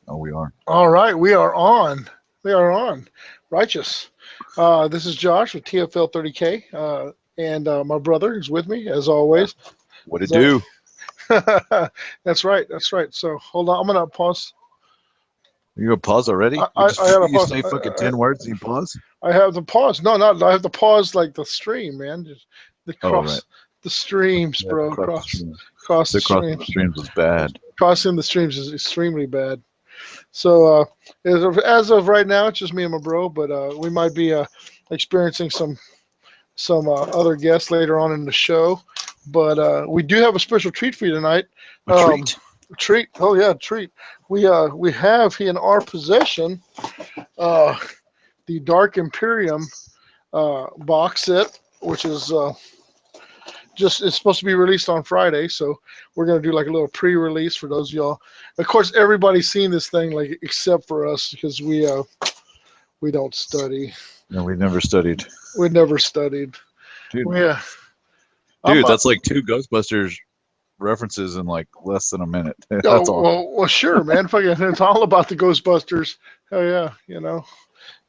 Oh, we are. All right, we are on. We are on. Righteous. This is Josh with TFL30k, and my brother is with me as Yeah. always. What it As al- do? that's right. That's right. So hold on. I'm gonna pause. You gonna pause already? I gotta You pause. say fucking 10 words and you pause? I have to pause. No, not. I have to pause like the stream, man. Just the Oh, right. cross the streams, Yeah, bro. cross the streams. Cross The the crossing the streams. streams was bad. Crossing the streams is extremely bad. So as of right now, it's just me and my bro, but we might be experiencing some other guests later on in the show. But we do have a special treat for you tonight. A treat. Treat. Oh yeah, treat. We have here in our possession uh, the Dark Imperium box set, which is just it's supposed to be released on Friday, so we're gonna do like a little pre-release for those of y'all. Of course, everybody's seen this thing, like except for us, because we don't study. No, we never studied. We never studied. Dude, Yeah, I'm dude, that's like two Ghostbusters references in like less than a minute. That's oh awesome. well, sure, man. Fucking, it's all about the Ghostbusters. Hell yeah,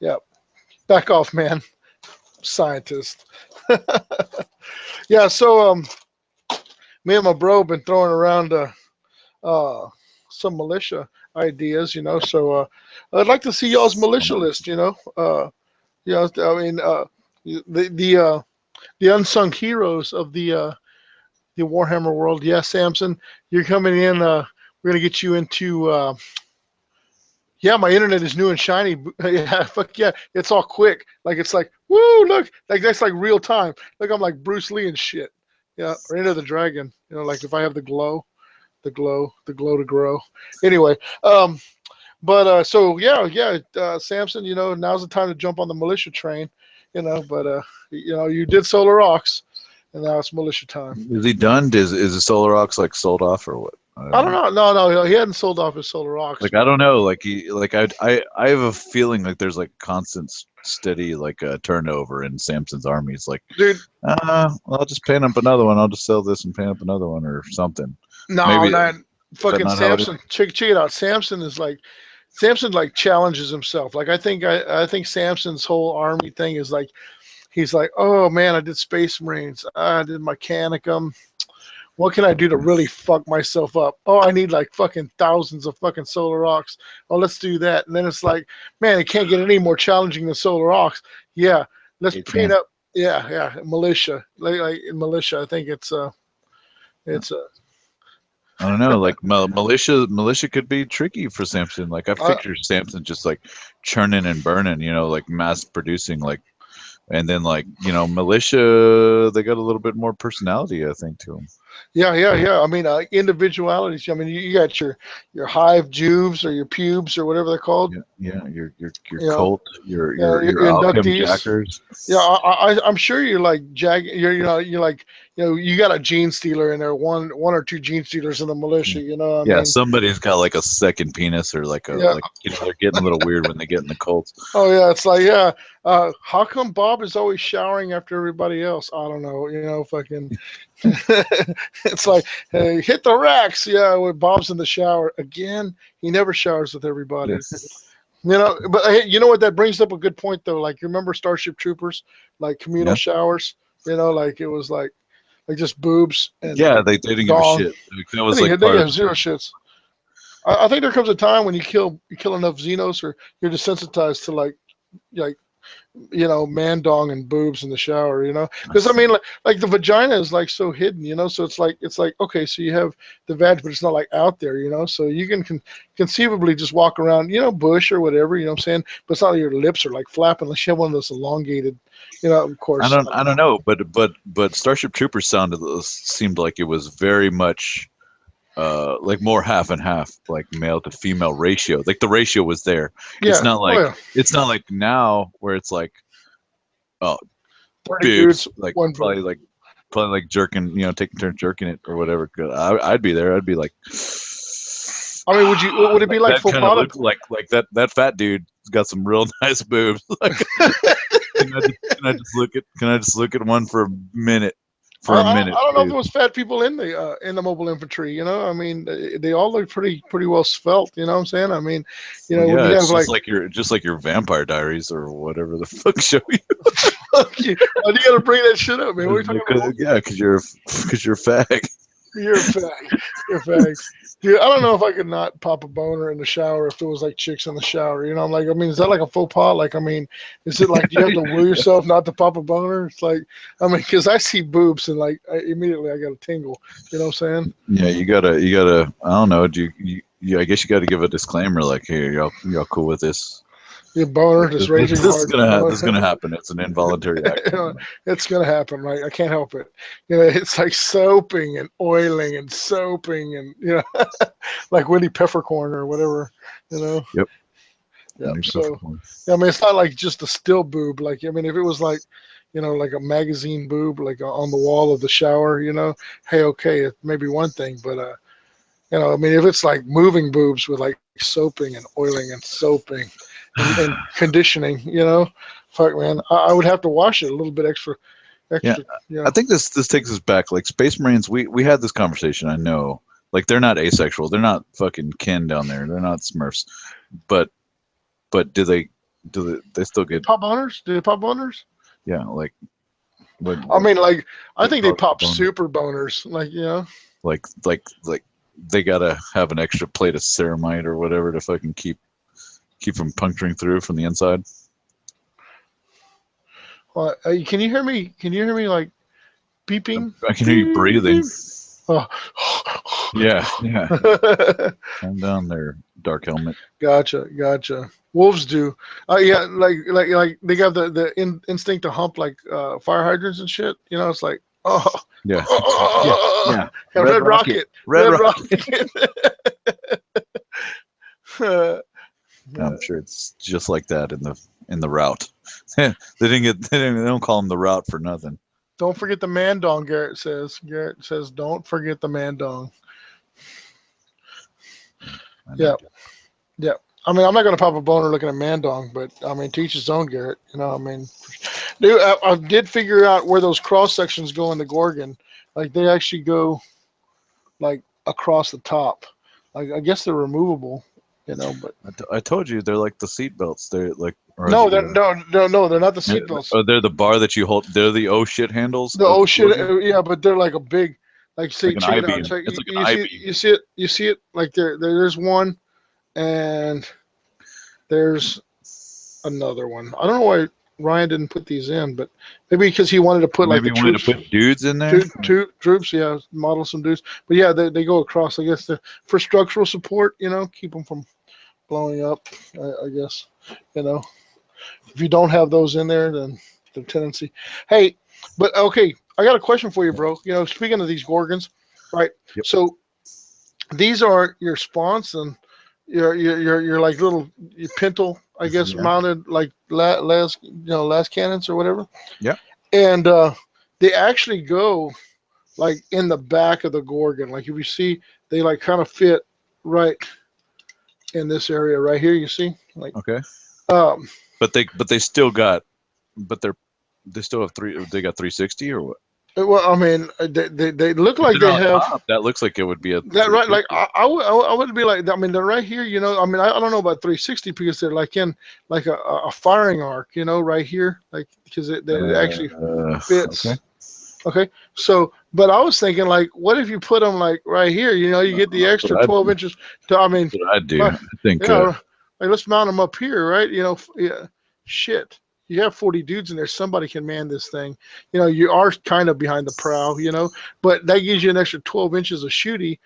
Yeah, back off, man. Scientist. Yeah, so me and my bro been throwing around uh, some militia ideas, So I'd like to see y'all's militia list, I mean, the unsung heroes of the Warhammer world. Yeah, Samson, you're coming in. We're gonna get you into. Yeah, my internet is new and shiny. Yeah, fuck yeah, it's all quick. Like it's like woo, look, like that's like real time. Like I'm like Bruce Lee and shit. Yeah, or Enter the Dragon. Like if I have the glow to grow. Anyway, but so yeah, Samson, now's the time to jump on the militia train, But you did Solar Ox, and now it's militia time. Is he done? Is the Solar Ox like sold off or what? I I don't don't know. know. No, he hadn't sold off his Solar Ox, Like I but don't know. Like he like I have a feeling like there's like constant steady like turnover in Samson's army. It's like dude, I'll just paint up another one. I'll just sell this and paint up another one or something. no, Maybe is not that fucking not how it is? Samson. Check it out. Samson like challenges himself. Like I think Samson's whole army thing is like he's like, oh man, I did Space Marines, I did Mechanicum. What can I do to really fuck myself up? Oh, I need like fucking thousands of fucking Solar Ox. Oh, let's do that. And then it's like, man, it can't get any more challenging than Solar Ox. Yeah, let's It paint can. up. Yeah, militia. Like in militia, I think it's I don't know. Like militia could be tricky for Samson. Like I uh, picture Samson just like churning and burning. Like mass producing. Like and then like militia. They got a little bit more personality. I think to them. yeah. I mean, individualities. I mean, you got your hive juves or your pubes or whatever they're called. Yeah. Your You know, cult. Your your Alchem inductees. jackers. Yeah, I'm sure you're like you're like you got a gene stealer in there, one or two gene stealers in the Yeah. militia. I Yeah, mean, somebody's got like a second penis or like a yeah. like they're getting a little weird when they get in the cults. Oh yeah, it's like yeah. How come Bob is always showering after everybody else? I don't know. Fucking. It's like hey, hit the racks. Yeah, when Bob's in the shower again, he never showers with everybody. Yes. But hey, you know what? That brings up a good point though. Like you remember Starship Troopers, like communal Yeah. showers. Like it was like just boobs and Yeah, they didn't give a dong. shit. Like, that was like They part of have the zero thing. shits. I think there comes a time when you kill enough Xenos or you're desensitized to like man dong and boobs in the shower, I because I see. mean, like the vagina is like so hidden, so it's like okay, so you have the vag, but it's not like out there, so you can conceivably just walk around, bush or whatever, what I'm saying, but it's not like your lips are like flapping unless you have one of those elongated, of course. I don't know, but Starship Troopers seemed like it was very much like more half and half, like male to female ratio. Like the ratio was there. It's Yeah, not oh like yeah, it's not like now where it's like oh 30 dudes, boobs, like one boob. probably like jerking, taking turns jerking it or whatever. 'Cause I'd be there. I'd be like, I mean, would it be like like that full kind of product? look like that fat dude has got some real nice boobs. Like, can I just look at one for a minute? for a minute. I don't know if Too. it was fat people in the mobile infantry. You know, I mean, they all look pretty well svelte. You know what I'm saying? I mean, you know, Well, when yeah, you it's have like, just like your Vampire Diaries or whatever the fuck show you. fuck you, why do you got to bring that shit up, man? What are you talking about? Yeah, because you're a fag. You're a fag. You're a fag. Dude, I don't know if I could not pop a boner in the shower if there was like chicks in the shower. You know, I'm like, I mean, is that like a faux pas? Like, I mean, is it like, do you have to will yourself not to pop a boner? It's like, I mean, because I see boobs and like immediately I got a tingle. You know what I'm saying? Yeah, you gotta. I don't know. Do you I guess you got to give a disclaimer like, hey, y'all cool with this? Your boner just raging This is hard. this is gonna happen. It's an involuntary act. It's gonna happen, right? I can't help it. You know, it's like soaping and oiling and soaping and you know, like Winnie Peppercorn or whatever. You know. Yep. Yeah. So, I mean, it's not like just a still boob. Like, I mean, if it was like, you know, like a magazine boob, like on the wall of the shower, you know, hey, okay, it may be one thing, but you know, I mean, if it's like moving boobs with like soaping and oiling and soaping and conditioning, you know, fuck, man, I would have to wash it a little bit extra. Yeah, You know. I think this takes us back. Like Space Marines, we had this conversation. I know, like they're not asexual. They're not fucking kin down there. They're not Smurfs. But they still get Pop boners? Do they pop boners? yeah like what I mean, like, I what think they pop pop boners? super boners. Like, you know. like they gotta have an extra plate of ceramite or whatever to fucking keep from puncturing through from the inside. Can you hear me? Can you hear me like beeping? I can hear you breathing. Oh. Yeah. Calm down there, Dark Helmet. Gotcha. Wolves do. Yeah, like they got the instinct to hump like fire hydrants and shit. You know, it's like Yeah. yeah. Red rocket. I'm sure it's just like that in the route. They don't call him the route for nothing. Don't forget the man dong. Garrett says, don't forget the man dong. Yeah. I mean, I'm not gonna pop a boner looking at man dong, but I mean, teach his own, Garrett. You know, I mean, dude, I did figure out where those cross sections go in the Gorgon. Like they actually go like across the top. Like I guess they're removable, you know. But I told you they're like the seat belts. They're like no, they're not the seat belts. Oh, they're the bar that you hold. They're the oh shit handles. The oh shit, yeah, but they're like a big, like say, like check it I-beam. out. Check, It's like you an see I-beam. it, you see it, like there's one, and there's another one. I don't know why Ryan didn't put these in, but maybe because he wanted to put Maybe like he wanted to put dudes in there. Troops, yeah, model some dudes. But yeah, they go across. I guess for structural support, you know, keep them from blowing up. I guess, you know, if you don't have those in there, then the tendency. Hey, but okay, I got a question for you, bro. You know, speaking of these Gorgons, right? Yep. So these are your spawns and your like little pintle, I guess, mounted like las cannons or whatever. Yeah. And they actually go like in the back of the Gorgon. Like if you see, they like kind of fit right in this area right here. You see, like okay. Um, but they still got, they still have they got 360 or what? Well, I mean, they look like they have. Top, that looks like it would be a. That right, like I would be like. I mean, they're right here. You know, I mean, I don't know about 360 because they're like in like a firing arc. You know, right here, like because it actually fits. Okay, so but I was thinking like, what if you put them like right here? You know, you get the extra 12 inches. I mean, that's what I do. I think. Like let's mount them up here, right? You know, yeah, shit. You have 40 dudes in there. Somebody can man this thing. You know, you are kind of behind the prow, you know, but that gives you an extra 12 inches of shooty.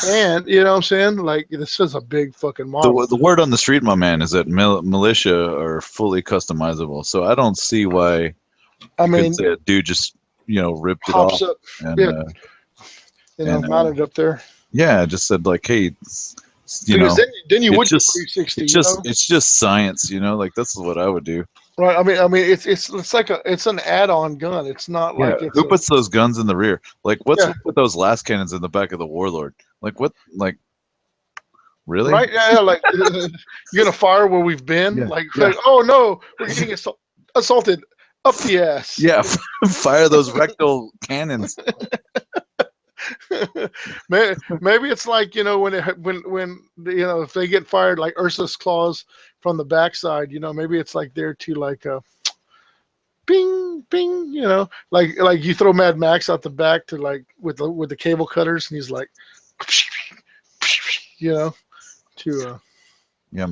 And, you know what I'm saying? Like, this is a big fucking model. The word on the street, my man, is that militia are fully customizable. So I don't see why I mean, say a dude just, you know, ripped it off. Up, and, you know, mounted up there. Yeah, just said like, hey, you because know, then you would just 360. It's just science, you know, like that's what I would do. Right. I mean, it's like it's an add-on gun. It's not like it's who puts those guns in the rear? Like, what's Yeah. with those last cannons in the back of the Warlord? Like, what? Like, really? right? Yeah, like you're gonna fire where we've been. Yeah. Like, oh no, we're getting assaulted. Up the ass. Yeah, fire those rectal cannons. Maybe it's like, you know, when you know, if they get fired like Ursa's claws from the backside, you know, maybe it's like there to like bing bing, you know, like you throw Mad Max out the back to like with the cable cutters, and he's like, you know, to Yeah,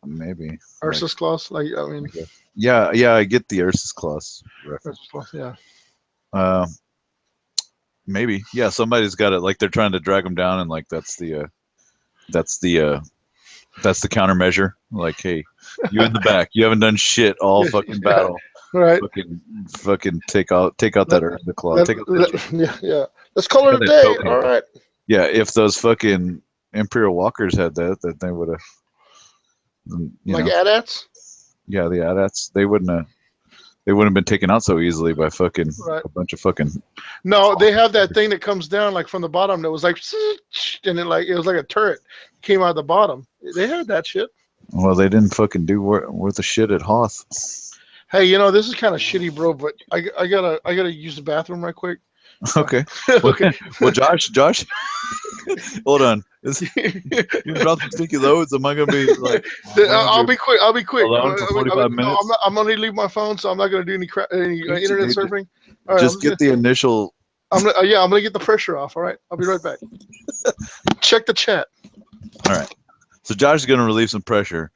maybe. Ursa's claws. Like, I mean, Yeah, I get the Ursus Claus reference. Ursa's claws, yeah. Uh, maybe. Yeah, somebody's got it. Like they're trying to drag him down, and like that's the countermeasure. Like, hey, you in the back, you haven't done shit all fucking Yeah, battle. right. Fucking take out that Ursus Claus. Take out that, Yeah. Let's call take it out a that day. coke All head. right. Yeah, if those fucking Imperial Walkers had that they would have, you Like know, AT-ATs? yeah, the AT-ATs, they wouldn't have been taken out so easily by fucking Right. a bunch of fucking. No, they have that thing that comes down like from the bottom that was like, and it was like a turret came out of the bottom. They had that shit. Well, they didn't fucking do worth a shit at Hoth. Hey, you know, this is kind of shitty, bro, but I gotta use the bathroom right quick. Okay. Okay. Well, Josh, hold on. You drop some stinky loads. Am I gonna be like? I'll be quick. I'll be quick. Alone for 45 No, minutes? I'm gonna leave my phone, so I'm not gonna do any internet surfing. All right, Just get the initial. I'm gonna get the pressure off. All right, I'll be right back. Check the chat. All right. So Josh is gonna relieve some pressure.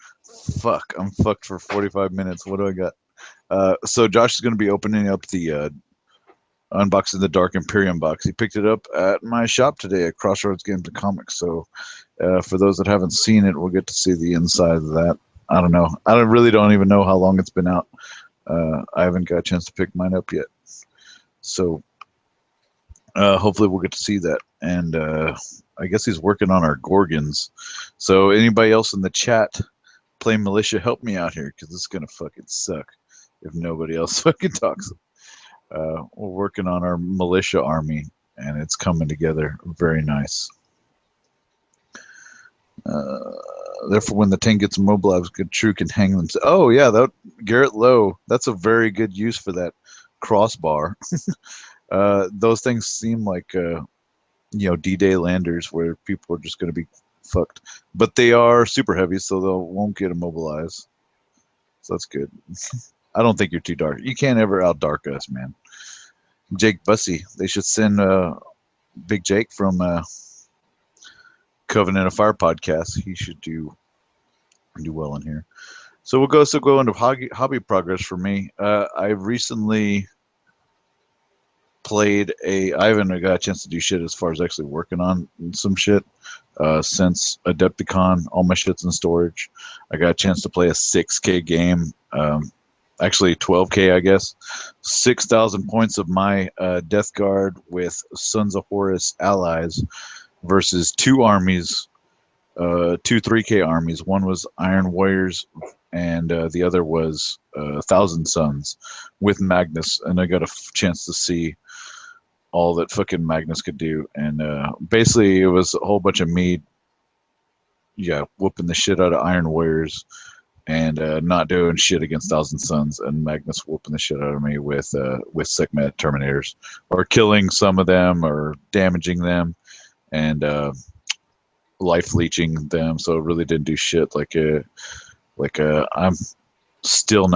Fuck, I'm fucked for 45 minutes. What do I got? So Josh is gonna be opening up the unboxing the Dark Imperium box. He picked it up at my shop today at Crossroads Games and Comics. So for those that haven't seen it, we'll get to see the inside of that. I don't know. I don't even know how long it's been out. I haven't got a chance to pick mine up yet. So hopefully we'll get to see that. And I guess he's working on our Gorgons. So anybody else in the chat play militia, help me out here, because this is gonna fucking suck if nobody else fucking talks. We're working on our militia army, and it's coming together very nice. Therefore, when the tank gets mobilized, good true can hang them. Oh yeah, that Garrett Lowe. That's a very good use for that crossbar. Those things seem like D-Day landers where people are just going to be fucked, but they are super heavy, so they won't get immobilized. So that's good. I don't think you're too dark. You can't ever out dark us, man. Jake Bussey. They should send Big Jake from Covenant of Fire podcast. He should do well in here. So we'll go into hobby progress for me. I recently played I haven't got a chance to do shit as far as actually working on some shit since Adepticon. All my shit's in storage. I got a chance to play a 6K game. Actually 12K, I guess. 6,000 points of my Death Guard with Sons of Horus allies versus two armies, two 3K armies. One was Iron Warriors, and the other was Thousand Sons with Magnus. And I got a chance to see all that fucking Magnus could do. And basically, it was a whole bunch of me, whooping the shit out of Iron Warriors and not doing shit against Thousand Sons, and Magnus whooping the shit out of me with Sigma Terminators, or killing some of them, or damaging them, and life leeching them. So it really didn't do shit. I'm still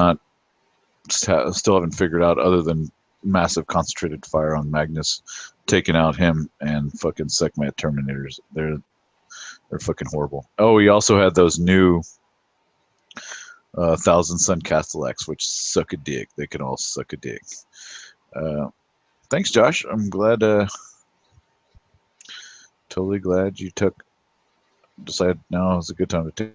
still haven't figured out, other than massive concentrated fire on Magnus, taking out him and fucking Sigma Terminators. They're fucking horrible. Oh, he also had those new Thousand Sun Castellax, which suck a dick. They can all suck a dick. Thanks, Josh. I'm glad. Totally glad you decided now is a good time to take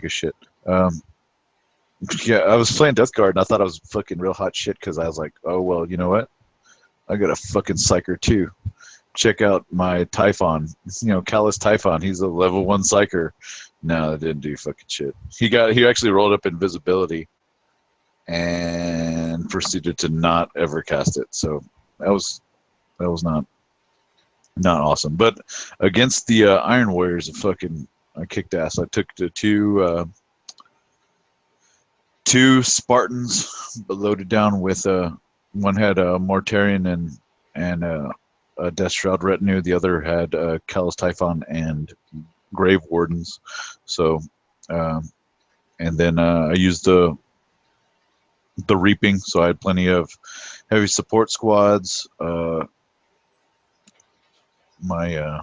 a shit. Yeah, I was playing Death Guard and I thought I was fucking real hot shit because I was like, oh well, you know what? I got a fucking Psyker too. Check out my Typhon. Callus Typhon. He's a level 1 Psyker. No, that didn't do fucking shit. He actually rolled up invisibility and proceeded to not ever cast it. So that was not awesome. But against the Iron Warriors, fucking I kicked ass. I took the two Spartans, but loaded down with one had a Mortarion and a Death Shroud retinue. The other had Callous Typhon and Grave Wardens. So, and then I used the Reaping, so I had plenty of heavy support squads. My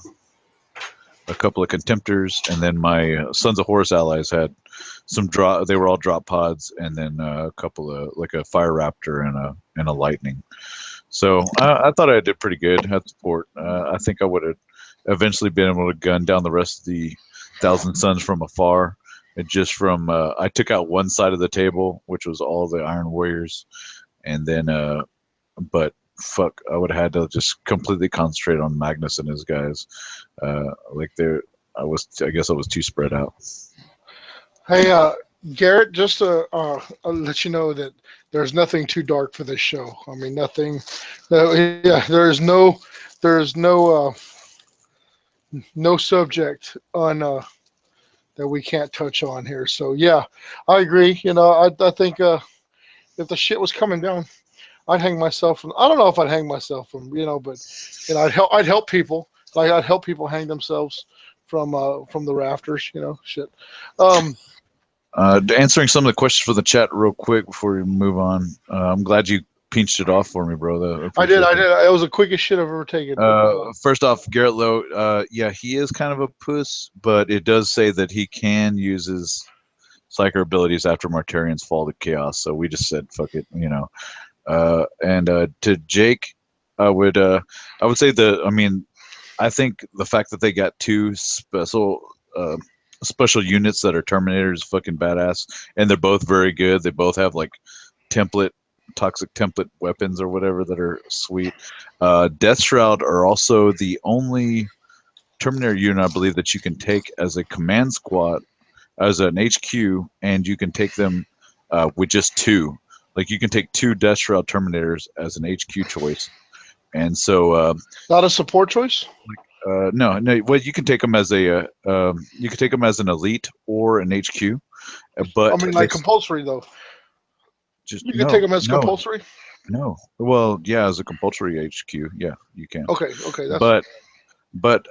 a couple of Contemptors, and then my Sons of Horus allies had some drop. They were all drop pods, and then a couple of like a Fire Raptor and a Lightning. So I thought I did pretty good at support. I think I would have eventually been able to gun down the rest of the Thousand Suns from afar. And just from I took out one side of the table, which was all the Iron Warriors, and then but fuck, I would have had to just completely concentrate on Magnus and his guys. Like I guess I was too spread out. Hey, Garrett, just to I'll let you know that there's nothing too dark for this show. I mean, nothing. Yeah, there's no subject on that we can't touch on here. So yeah, I agree. You know, I think if the shit was coming down, I'd hang myself from. I don't know if I'd hang myself from, but I'd help people. Like I'd help people hang themselves from the rafters. Shit. Answering some of the questions for the chat real quick before we move on. I'm glad you pinched it off for me, bro. I did. It was the quickest shit I've ever taken. First off, Garrett Lowe, yeah, he is kind of a puss, but it does say that he can use his psycho abilities after Martarian's fall to chaos. So we just said, fuck it, And to Jake, I would say I think the fact that they got two special units that are Terminators is fucking badass, and they're both very good. They both have like toxic template weapons or whatever that are sweet. Death Shroud are also the only Terminator unit, I believe, that you can take as a command squad, as an HQ, and you can take them with just two. Like you can take two Death Shroud Terminators as an HQ choice, and so not a support choice. No. Well, you can take them as an elite or an HQ, but I mean, like compulsory though. You can take them as compulsory. No. Well, yeah, as a compulsory HQ, yeah, you can. Okay. But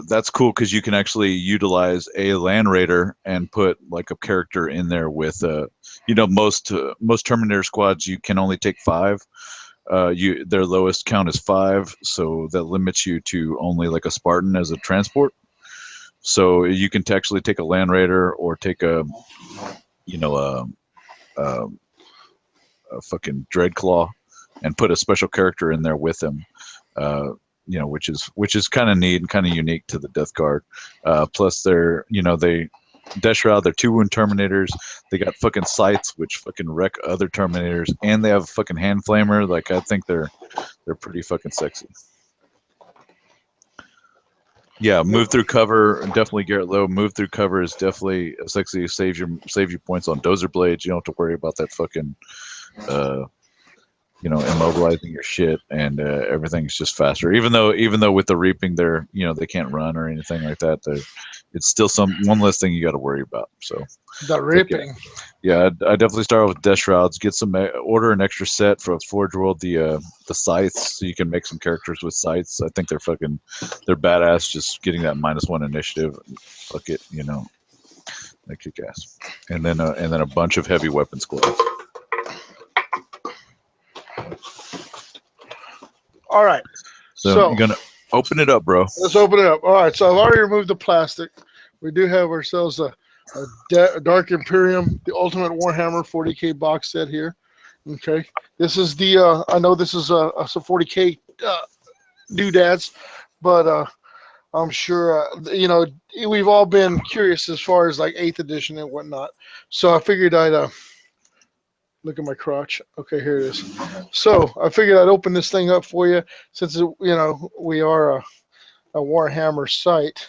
that's cool because you can actually utilize a Land Raider and put like a character in there with most Terminator squads you can only take 5. Their lowest count is 5, so that limits you to only like a Spartan as a transport. So you can actually take a Land Raider or take a fucking Dreadclaw and put a special character in there with them. Which is kind of neat and kind of unique to the Death Guard. Plus, they Death Shroud, they're 2-wound Terminators. They got fucking sights, which fucking wreck other Terminators, and they have a fucking hand flamer. Like I think they're pretty fucking sexy. Yeah, move through cover. Definitely Garrett Lowe. Move through cover is definitely sexy. Save you points on Dozer Blades. You don't have to worry about that fucking immobilizing your shit, and everything's just faster. Even though with the Reaping, they can't run or anything like that. It's still one less thing you got to worry about. So the Reaping. Yeah, I definitely start with Death Shrouds. Get order an extra set for Forge World, the scythes, so you can make some characters with scythes. I think they're badass. Just getting that -1 initiative, fuck it, they kick ass. And then a bunch of heavy weapon squads. All right. So you're gonna open it up, bro. Let's open it up. All right. So I've already removed the plastic. We do have ourselves a Dark Imperium, the Ultimate Warhammer 40k box set here. Okay. This is the I know this is a 40k doodads, but I'm sure we've all been curious as far as like 8th edition and whatnot. So I figured I'd look at my crotch. Okay, here it is. So I figured I'd open this thing up for you since we are a Warhammer site.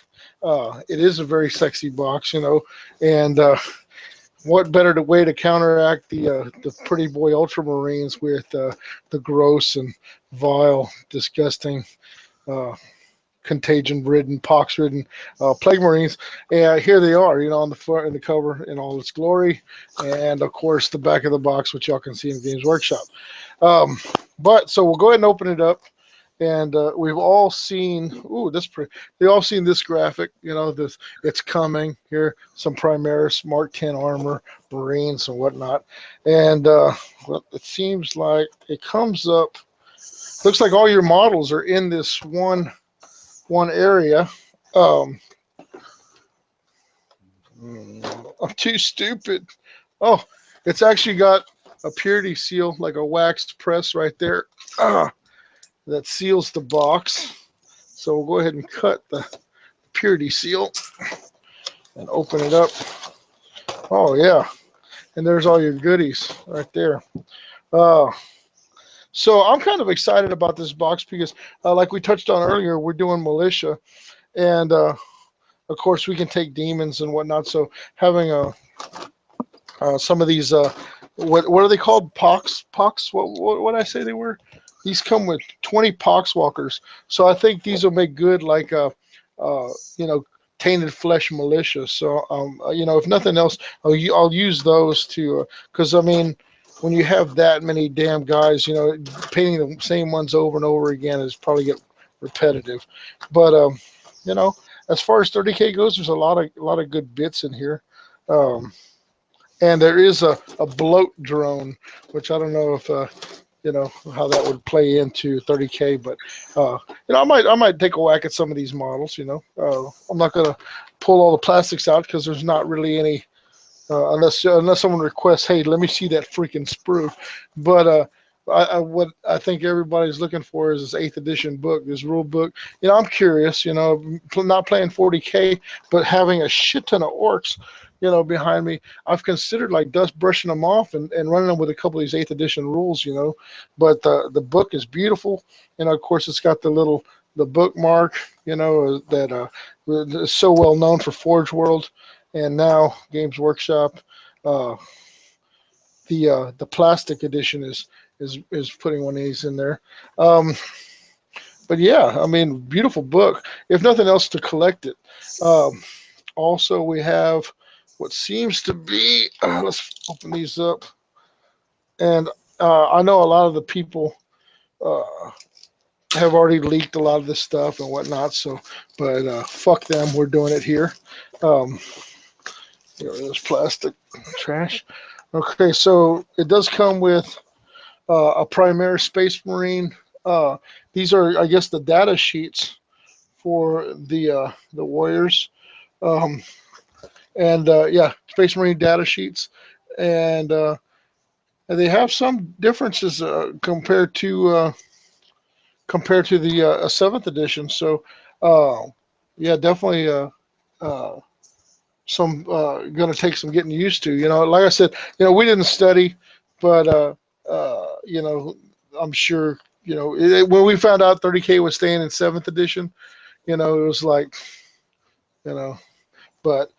It is a very sexy box, and what better way to counteract the pretty boy Ultramarines with the gross and vile, disgusting contagion-ridden, pox-ridden plague marines. And here they are, on the front and the cover in all its glory, and of course the back of the box, which y'all can see in Games Workshop. But so we'll go ahead and open it up. And we've all seen, they all seen this graphic, this, it's coming here, some Primaris Mark 10 armor, Marines and whatnot. And well, it seems like it comes up, looks like all your models are in this one area. I'm too stupid. Oh, it's actually got a purity seal, like a waxed press right there. That seals the box. So we'll go ahead and cut the purity seal and open it up. Oh yeah, and there's all your goodies right there. So I'm kind of excited about this box because, like we touched on earlier, we're doing militia, and of course we can take demons and whatnot. So having some of these, what are they called? Pox? What did I say they were? These come with 20 poxwalkers, so I think these will make good, like tainted flesh militia. So if nothing else, I'll use those to, because I mean, when you have that many damn guys, painting the same ones over and over again is probably get repetitive. But as far as 30K goes, there's a lot of good bits in here. And there is a bloat drone, which I don't know if how that would play into 30K, but I might take a whack at some of these models. I'm not gonna pull all the plastics out because there's not really any, unless someone requests, hey, let me see that freaking sprue. But what I think everybody's looking for is this 8th edition book, this rule book. I'm curious. Not playing 40K, but having a shit ton of orcs, behind me. I've considered like dust brushing them off and running them with a couple of these 8th edition rules, but the book is beautiful. Of course it's got the bookmark, that is so well known for Forge World and now Games Workshop. The plastic edition is putting one of these in there. But yeah, I mean, beautiful book. If nothing else, to collect it. Also, we have what seems to be, let's open these up. And I know a lot of the people have already leaked a lot of this stuff and whatnot. So, but fuck them, we're doing it here. There's plastic trash. Okay, so it does come with a Primaris Space Marine. These are, I guess, the data sheets for the Warriors. And Space Marine data sheets, and they have some differences compared to the 7th edition. So, definitely some going to take some getting used to. Like I said, we didn't study, but I'm sure when we found out 30K was staying in 7th edition, it was like, but.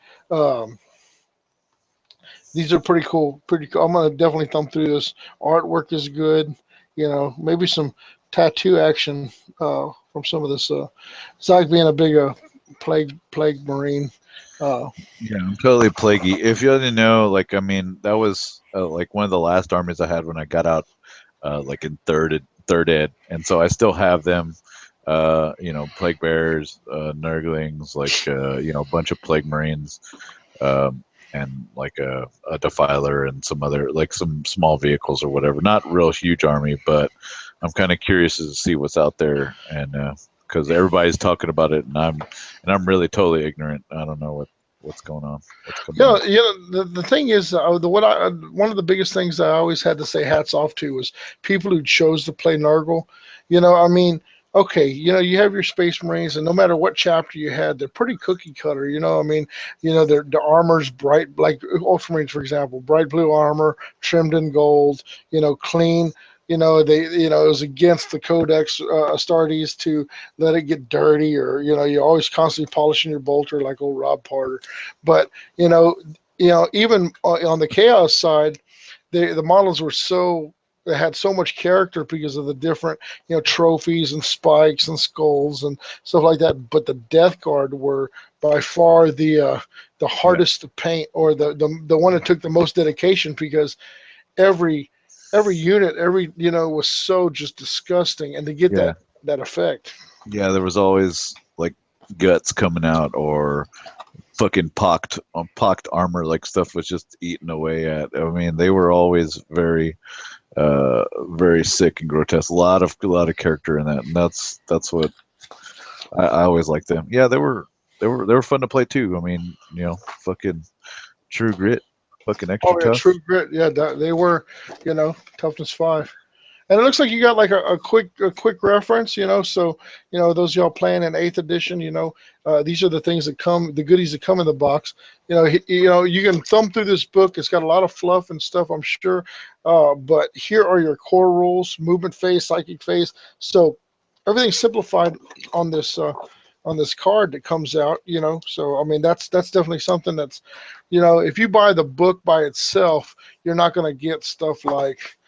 These are pretty cool. I'm gonna definitely thumb through this. Artwork is good. Maybe some tattoo action from some of this. Besides being a big plague marine. Yeah, I'm totally plaguey. If you didn't know, like, I mean, that was like one of the last armies I had when I got out, like in third ed, and so I still have them. Plague bears, nurglings, like a bunch of plague marines, and like a defiler and some other, like some small vehicles or whatever. Not real huge army, but I'm kind of curious to see what's out there, and because everybody's talking about it, and I'm really totally ignorant. I don't know what's going on. The thing is, one of the biggest things I always had to say hats off to was people who chose to play Nurgle. I mean, okay, you have your Space Marines, and no matter what chapter you had, they're pretty cookie cutter. I mean, their armor's bright, like Ultramarines, for example, bright blue armor, trimmed in gold. Clean. It was against the Codex Astartes to let it get dirty, or you're always constantly polishing your bolter like old Rob Porter. But even on the Chaos side, the models were so that had so much character because of the different, trophies and spikes and skulls and stuff like that. But the Death Guard were by far the Yeah. hardest to paint, or the one that took the most dedication, because every every unit, was so just disgusting, and to get Yeah. that effect. Yeah. There was always like guts coming out or fucking pocked armor, like stuff was just eaten away at. I mean, they were always very sick and grotesque. A lot of character in that, and that's what I always liked them. Yeah, they were fun to play too. I mean, fucking True Grit, fucking extra Oh yeah, tough. True Grit. Yeah, they were, toughness 5. And it looks like you got like a quick reference, so those y'all playing in 8th edition, these are the things that come, the goodies that come in the box. You can thumb through this book. It's got a lot of fluff and stuff, I'm sure. But here are your core rules: movement phase, psychic phase. So everything's simplified on this card that comes out. So I mean that's definitely something that's, if you buy the book by itself, you're not going to get stuff like.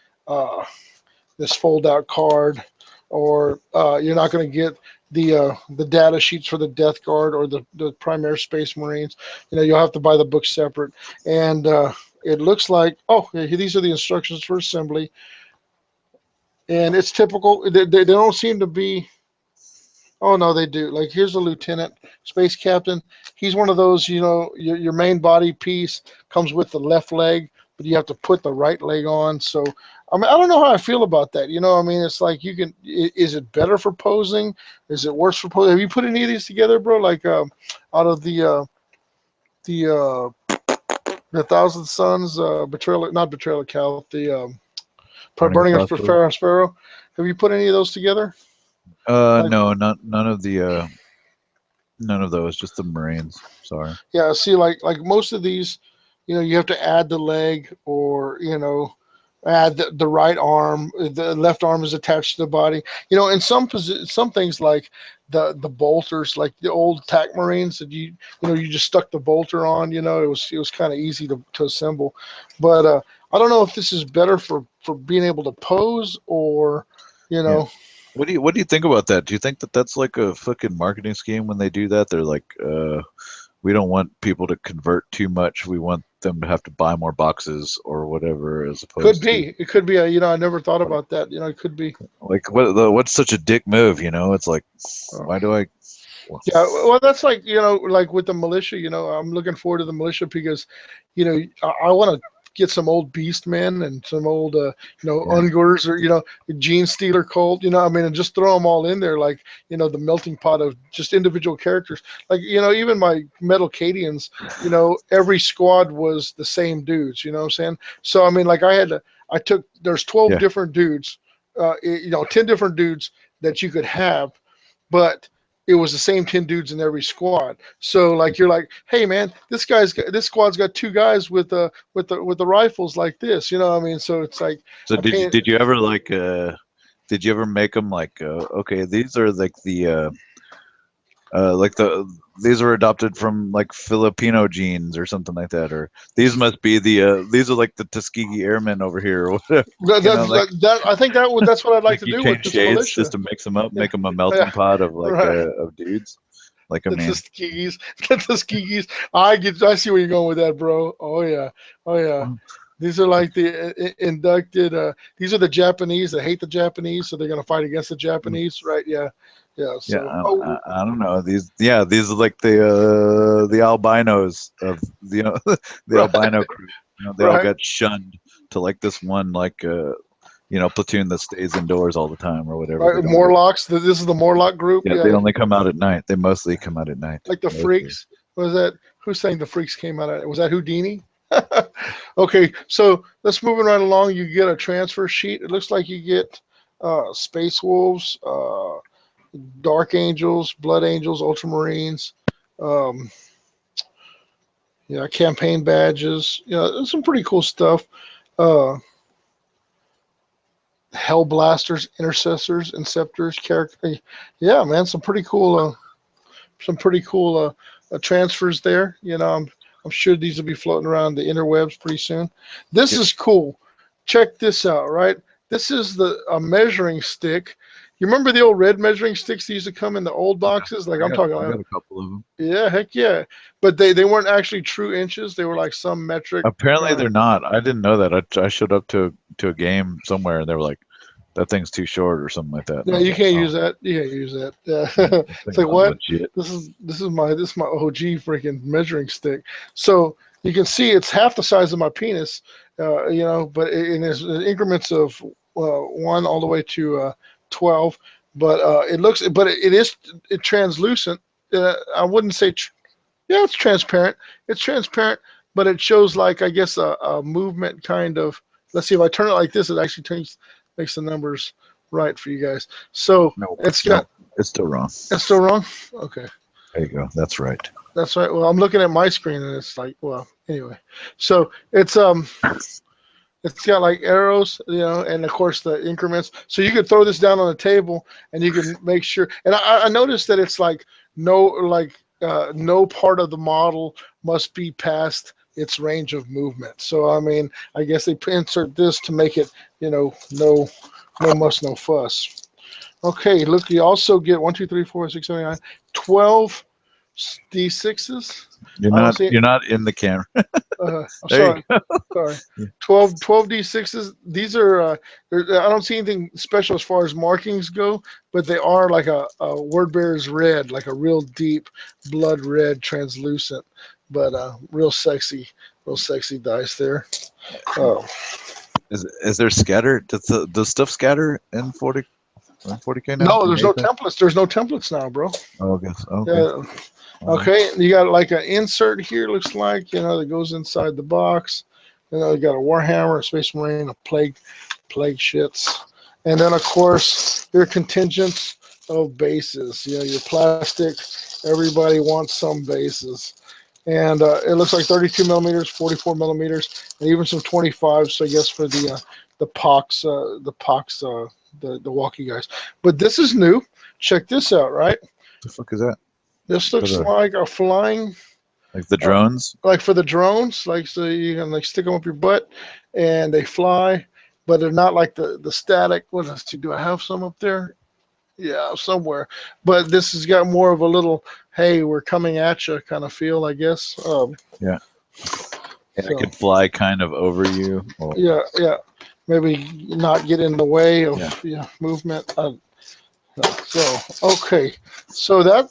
This fold-out card, or you're not going to get the data sheets for the Death Guard or the Primary Space Marines. You'll have to buy the book separate. And it looks like, these are the instructions for assembly, and it's typical. They don't seem to be. Oh no, they do. Like, here's a lieutenant, space captain. He's one of those, your main body piece comes with the left leg, but you have to put the right leg on. So, I mean, I don't know how I feel about that. I mean, it's like is it better for posing? Is it worse for posing? Have you put any of these together, bro? Like, out of the Thousand Suns, betrayal, not betrayal of Cal, the Burning burning of Crossbow. Sparrow. Have you put any of those together? Like, No, not none of those. Just the Marines. Sorry. yeah, see, like most of these, you have to add the leg, or add the right arm. The left arm is attached to the body. In some things, like the bolters, like the old TAC Marines, that you just stuck the bolter on. It was kind of easy to assemble. But I don't know if this is better for being able to pose, or you Yeah. know. What do you think about that? Do you think that that's like a fucking marketing scheme when they do that? They're like, we don't want people to convert too much. We want them to have to buy more boxes or whatever, as Could opposed to be. It could be. I never thought like, about that. It could be. what's such a dick move? It's like, Uh, why do I? Yeah, well, that's like, like with the militia. I'm looking forward to the militia because, I want to get some old Beast Men and some old, Yeah, Ungers, or Gene Stealer Colt. I mean, and just throw them all in there, like, the melting pot of just individual characters. Like, even my Metal Cadians, every squad was the same dudes. You know what I'm saying? So I mean, like, there's 12 yeah, different dudes, 10 different dudes that you could have, but it was the same 10 dudes in every squad. So like, you're like, hey man, this squad's got 2 guys with the rifles like this. You know what I mean? So it's like, So I did you paint. did you ever like did you ever make them like okay, these are like these are adopted from like Filipino genes or something like that, or these must be these are like the Tuskegee Airmen over here or whatever. Like I think that's what I'd like like to you do with change this shades just militia. to mix them up, Yeah, make them a yeah, melting pot of like right. of dudes. Like I The mean, Tuskegees, the Tuskegees. I see where you're going with that, bro. Oh yeah, oh yeah. These are like the inducted. These are the Japanese that hate the Japanese, so they're gonna fight against the Japanese, right? Yeah, yeah. yeah, So, I don't know these are like the albinos of the right, albino crew. They all right. got shunned to like this one like platoon that stays indoors all the time or whatever. They Right, don't go. Morlocks. This is the Morlock group. Yeah, they Yeah, only come out at night. They mostly come out at night. like the Mostly. Freaks. Was that who's saying the Freaks came out? Was that Houdini? Okay, so let's moving right along. You get a transfer sheet. It looks like you get Space Wolves, Dark Angels, Blood Angels, Ultramarines. Um, yeah, campaign badges. There's some pretty cool stuff. Uh, Hell Blasters, Intercessors, Inceptors, character. Yeah, man, some pretty cool transfers there. I'm sure these will be floating around the interwebs pretty soon. This Yep. is cool. Check this out, right? This is a measuring stick. You remember the old red measuring sticks that used to come in the old boxes? Like I'm talking I about. got a couple of them. Yeah, heck yeah. But they weren't actually true inches. They were like some metric. Apparently they're not. I didn't know that. I showed up to a game somewhere and they were like, "That thing's too short" or something like that. And No, I was you like, can't "Oh, use that. You can't use that. Yeah. that It's thing's like not what? legit." This is my OG freaking measuring stick. So you can see it's half the size of my penis, but in there's increments of 1 all the way to 12. But it translucent. I wouldn't say. Yeah, it's transparent. It's transparent, but it shows like I guess a movement kind of. Let's see if I turn it like this, it actually makes the numbers right for you guys. So No, it's no, got. it's still wrong. It's still wrong. Okay, There you go. That's right. that's right. Well, I'm looking at my screen and it's like, well, anyway. So it's got like arrows, and of course the increments. So you could throw this down on the table and you can make sure. And I noticed that it's like no part of the model must be past its range of movement. So I mean, I guess they insert this to make it, no muss, no fuss. Okay, look, you also get 1, 2, 3, 4, 6, 7, 8, 9, 12 D6s. I don't see. You're not in the camera. I'm There you sorry. go. Sorry. Yeah. 12 D6s. These are, I don't see anything special as far as markings go, but they are like a word bearer's red, like a real deep blood red, translucent, but real sexy dice there. Oh, Is there scatter? Does stuff scatter in 40K now? no, In there's no 8K? templates. There's no templates now, bro. Oh, I guess. Okay. Yeah. Okay, you got like an insert here, looks like, that goes inside the box. You got a Warhammer, a Space Marine, a plague shits. And then, of course, your contingents of bases. Your plastic, everybody wants some bases. And it looks like 32 millimeters, 44 millimeters, and even some 25s, I guess, for the pox, the walkie guys. But this is new. Check this out, right? The fuck is that? This looks like a flying, Like the drones? like for the drones, like so you can like stick them up your butt, and they fly, but they're not like the static. What else do I have some up there? Yeah, somewhere. But this has got more of a little, hey, we're coming at you kind of feel, I guess. Yeah. And So, it could fly kind of over you. Or, yeah. Maybe not get in the way of movement. So okay, so that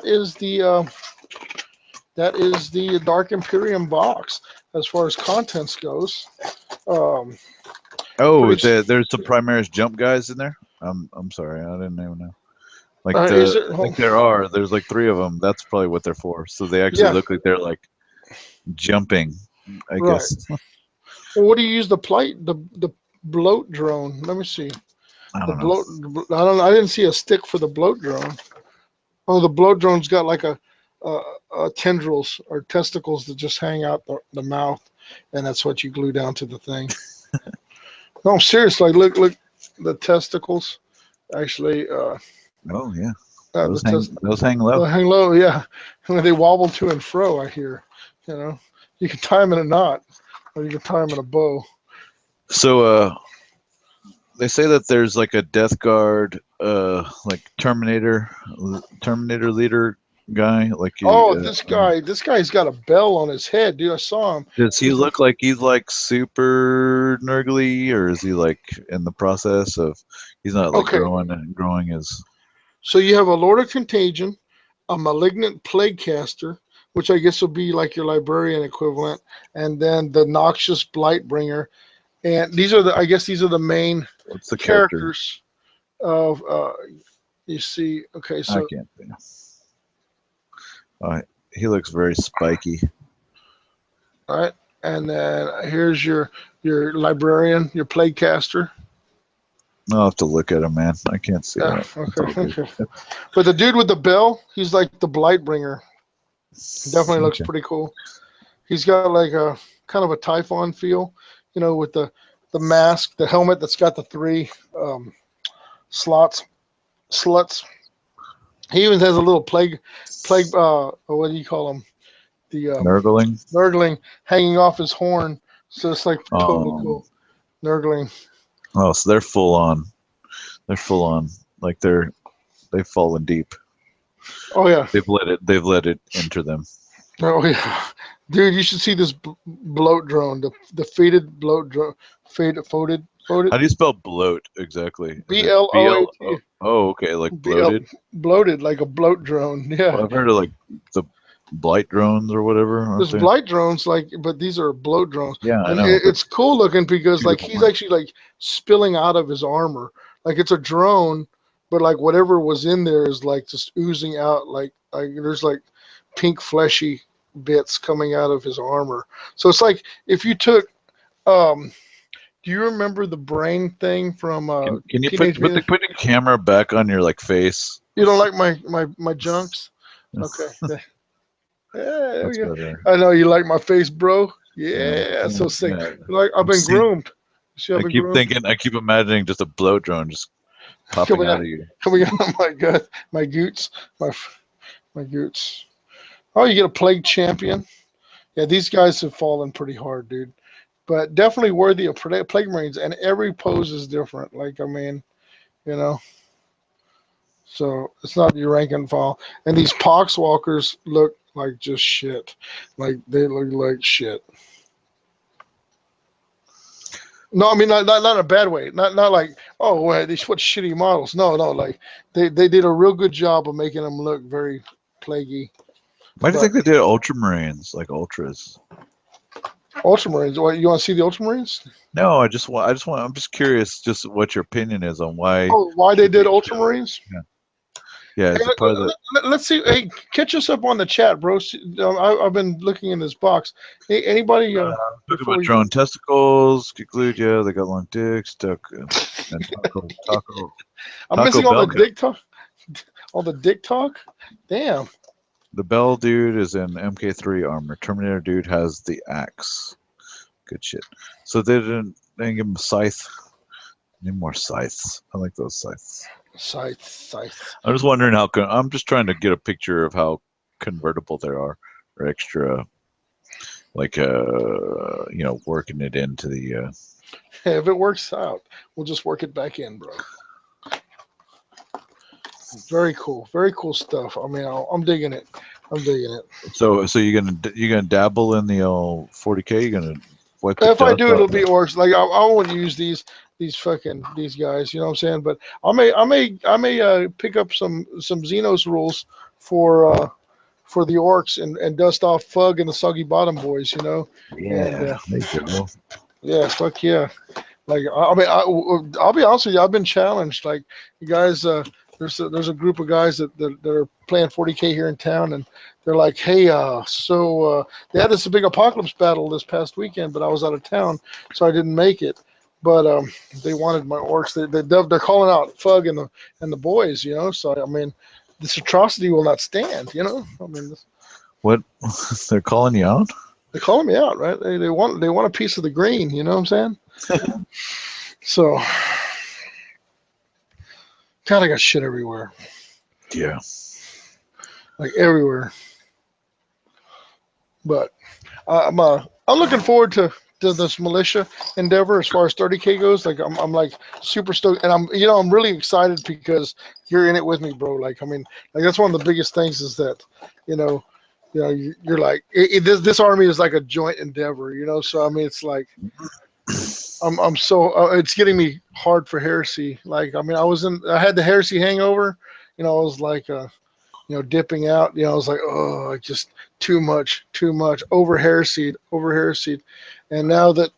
is the Dark Imperium box as far as contents goes. there's some Primaris jump guys in there. I'm sorry, I didn't even know. There's like 3 of them. That's probably what they're for. So they actually look like they're like jumping, I right. guess. Well, what do you use the bloat drone? Let me see. I don't know. I didn't see a stick for the bloat drone. Oh, the bloat drone's got like a tendrils or testicles that just hang out the mouth, and that's what you glue down to the thing. No, seriously, look, the testicles actually. Oh yeah, Those hang low. Hang low, yeah. When they wobble to and fro, I hear. You can tie them in a knot, or you can tie them in a bow. So they say that there's like a Death Guard, like Terminator leader guy. Like This guy's got a bell on his head, dude. I saw him. does he look like he's like super nurgly, or is he like in the process of? He's not like growing his. So you have a Lord of Contagion, a Malignant Plague Caster, which I guess will be like your Librarian equivalent, and then the Noxious Blightbringer. And these are the main What's the characters of you see. Okay, so I can't see. He looks very spiky. All right, and then here's your Librarian, your Plague Caster. I'll have to look at him, man. I can't see that. Okay. But the dude with the bell, he's like the Blightbringer. Definitely looks pretty cool. He's got like a kind of a Typhon feel, with the mask, the helmet that's got the 3 sluts. He even has a little plague. What do you call them? The Nurgling hanging off his horn. So it's like totally cool. Nurgling. Oh, so they're full on. They're full on. Like they've fallen deep. Oh yeah. They've let it enter them. Oh yeah. Dude, you should see this bloat drone. The faded bloat drone. Folded. How do you spell bloat exactly? Is it BL? BLOAT. Oh, okay, like BL bloated. bloated like a bloat drone. Yeah. Well, I've heard of like the blight drones or whatever, aren't There's they? blight drones, but these are bloat drones, Yeah, I and know, but it's cool looking because two like different he's ones. actually like spilling out of his armor, like it's a drone, but like whatever was in there is like just oozing out, like there's like pink fleshy bits coming out of his armor. So it's like if you took, um, do you remember the brain thing from Can you Teenage Mutant? put the camera back on your like face? You don't like my junks? Okay. Yeah, there we That's go. better. I know you like my face, bro. Yeah, Yeah, yeah, so sick. yeah. Like I've I'm been seeing. groomed. See, I've been groomed. I keep imagining just a bloat drone just popping Coming out out, of you. coming out of my gut, my goots, my goots. Oh, you get a plague champion. Yeah, these guys have fallen pretty hard, dude. But definitely worthy of plague marines, and every pose is different. Like I mean, you know. So it's not your rank and file. And these poxwalkers look like just shit. Like they look like shit. No, I mean not in a bad way. Not like, oh well, these what shitty models. No, like they did a real good job of making them look very plaguey. Why do you But think they did ultramarines like ultras? Ultramarines, what you want to see the Ultramarines? No, I'm just curious, just what your opinion is on why Oh, why they should did they, Ultramarines? yeah, yeah, Hey, is it part of the let's see. Hey, catch us up on the chat, bro. I've been looking in this box. Hey, anybody talking before about we drone testicles, conclude, yeah, they got long dicks, and I'm Taco missing all Bell the count. dick talk. All the dick talk. Damn. The Bell dude is in MK3 armor. Terminator dude has the axe. Good shit. So they didn't give him a scythe. Need more scythes. I like those scythes. Scythe. I'm just wondering how. I'm just trying to get a picture of how convertible they are, or extra, like working it into the. If it works out, we'll just work it back in, bro. Very cool stuff. I mean, I'm digging it. I'm digging it. So you're gonna dabble in the old 40k. You're gonna wipe the If I dust do, off. it'll be orcs. Like I won't use these guys. You know what I'm saying? But I may pick up some Xenos rules for the orcs and dust off Fug and the Soggy Bottom boys. You know, and Yeah, there you go. yeah, fuck yeah. Like I mean, I'll be honest with you. I've been challenged. Like you guys, there's a group of guys that are playing 40k here in town, and they're like, hey, they had this big apocalypse battle this past weekend, but I was out of town, so I didn't make it. But they wanted my orcs. They're calling out Fug and the boys. You know, so I mean, this atrocity will not stand. You know, I mean, What they're calling you out? they're calling me out, right? They want a piece of the green. You know what I'm saying? So. God, I got shit everywhere. Yeah. Like everywhere. But I'm looking forward to this militia endeavor as far as 30k goes. Like I'm like super stoked, and I'm really excited because you're in it with me, bro. Like I mean, like that's one of the biggest things is that you know you're like this army is like a joint endeavor, you know. So I mean, it's like I'm so it's getting me hard for heresy. Like I mean, I had the heresy hangover. You know, I was like dipping out. You know, I was like, oh, just too much, over heresied. And now that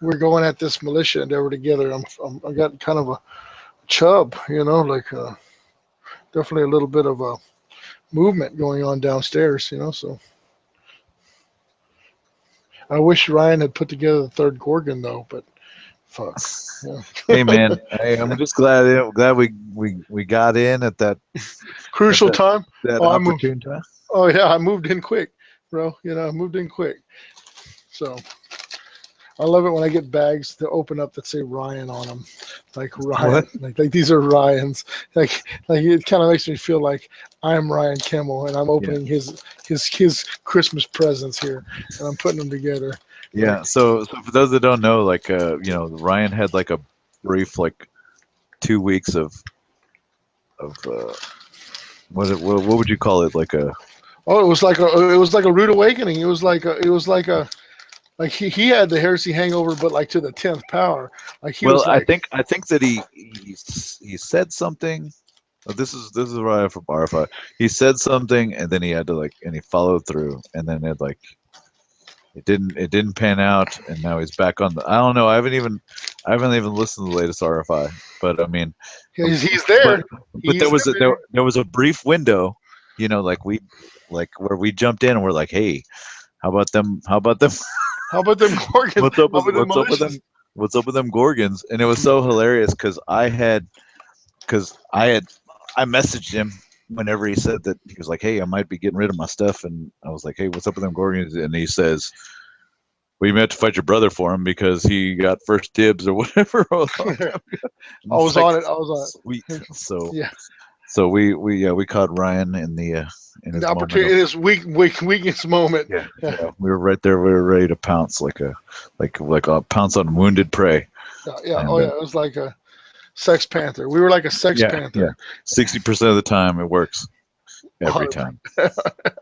we're going at this militia endeavor together, I got kind of a chub. You know, like definitely a little bit of a movement going on downstairs. You know, so. I wish Ryan had put together the third Gorgon though, but fuck. Yeah. Hey man, I'm just glad we got in at that Crucial time. that Oh, I moved. opportune time. Oh yeah, I moved in quick, bro. You know, I moved in quick. So I love it when I get bags to open up that say Ryan on them, like Ryan, What? like these are Ryan's. Like it kind of makes me feel like I'm Ryan Kimmel and I'm opening his Christmas presents here and I'm putting them together. Yeah. So for those that don't know, like Ryan had like a brief like 2 weeks of what would you call it? Like a Oh, it was like a rude awakening. It was like he had the heresy hangover, but like to the 10th power. Like he well, was like, I think that he said something. This is right from RFI. He said something and then he had to like and he followed through and then it didn't pan out and now he's back on the I don't know I haven't even listened to the latest RFI but I mean he's but there. there He's was there. there was a brief window, like where we jumped in and we're like, hey, how about them How about them Gorgons? How about them what's up with militias? them what's up with them Gorgons? And it was so hilarious because I messaged him whenever he said that he was like, hey, I might be getting rid of my stuff and I was like, hey, what's up with them Gorgons? And he says, well, you may have to fight your brother for him because he got first dibs or whatever. I And it's was like on it. I was sweet. on it. So Yeah. we caught Ryan in the in his The moment opportunity of in his weakest moment. Yeah. yeah. We were right there. We were ready to pounce like a pounce on wounded prey. Yeah. Oh And yeah. It was like a Sex Panther. We were like a Sex yeah, Panther. 60% of the time it works every 100%. time.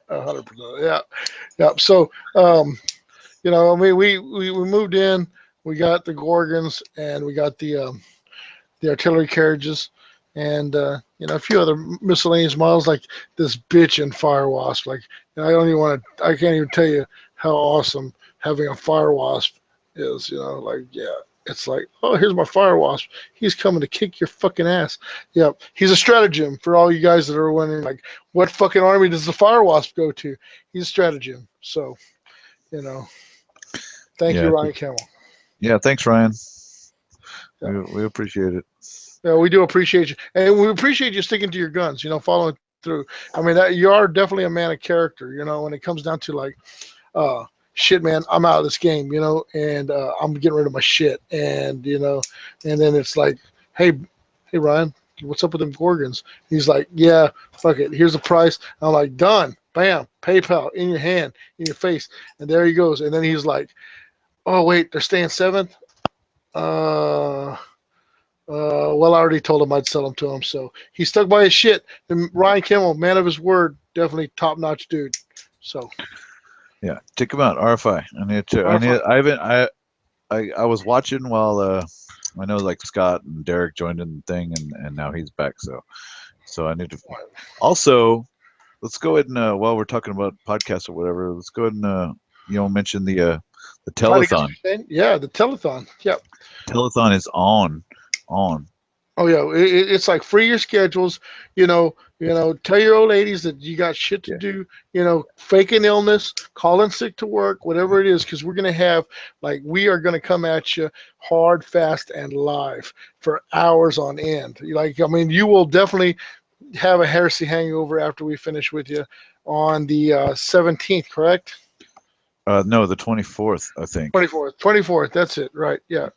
100%. Yeah. Yeah. So, I mean, we moved in. We got the Gorgons and we got the artillery carriages, and a few other miscellaneous models like this bitch and Fire Wasp. Like, I don't even want to. I can't even tell you how awesome having a Fire Wasp is. Like, yeah, it's like, oh, here's my Fire Wasp. He's coming to kick your fucking ass. Yeah, he's a stratagem for all you guys that are wondering, like, what fucking army does the Fire Wasp go to? He's a stratagem. So, you know, thank you, Yeah, Ryan Kimmel. yeah. Thanks, Ryan. Yeah. We appreciate it. Yeah, we do appreciate you, and we appreciate you sticking to your guns. Following through. I mean, that you are definitely a man of character. When it comes down to like, shit, man, I'm out of this game. And I'm getting rid of my shit, and then it's like, hey, Ryan, what's up with them Gorgons? He's like, yeah, fuck it. Here's the price. I'm like, done. Bam, PayPal in your hand, in your face, and there he goes. And then he's like, oh wait, they're staying seventh. Well, I already told him I'd sell them to him, so he stuck by his shit. And Ryan Kimmel, man of his word, definitely top notch dude. So Yeah, check him out. RFI. I need to. I need. RFI. I haven't. I was watching while I know like Scott and Derek joined in the thing and now he's back. So I need to. Also, let's go ahead and while we're talking about podcasts or whatever, let's go ahead and mention the Try to get telethon. some. Yeah, the telethon. Yep. Telethon is on. Oh yeah, it's like free your schedules. Tell your old ladies that you got shit to Yeah. do. Fake an illness, calling sick to work, whatever it is, because we're gonna have we are gonna come at you hard, fast, and live for hours on end. I mean, you will definitely have a heresy hangover after we finish with you on the 17th, correct? No, the 24th, I think. 24th. 24th. That's it, right? Yeah.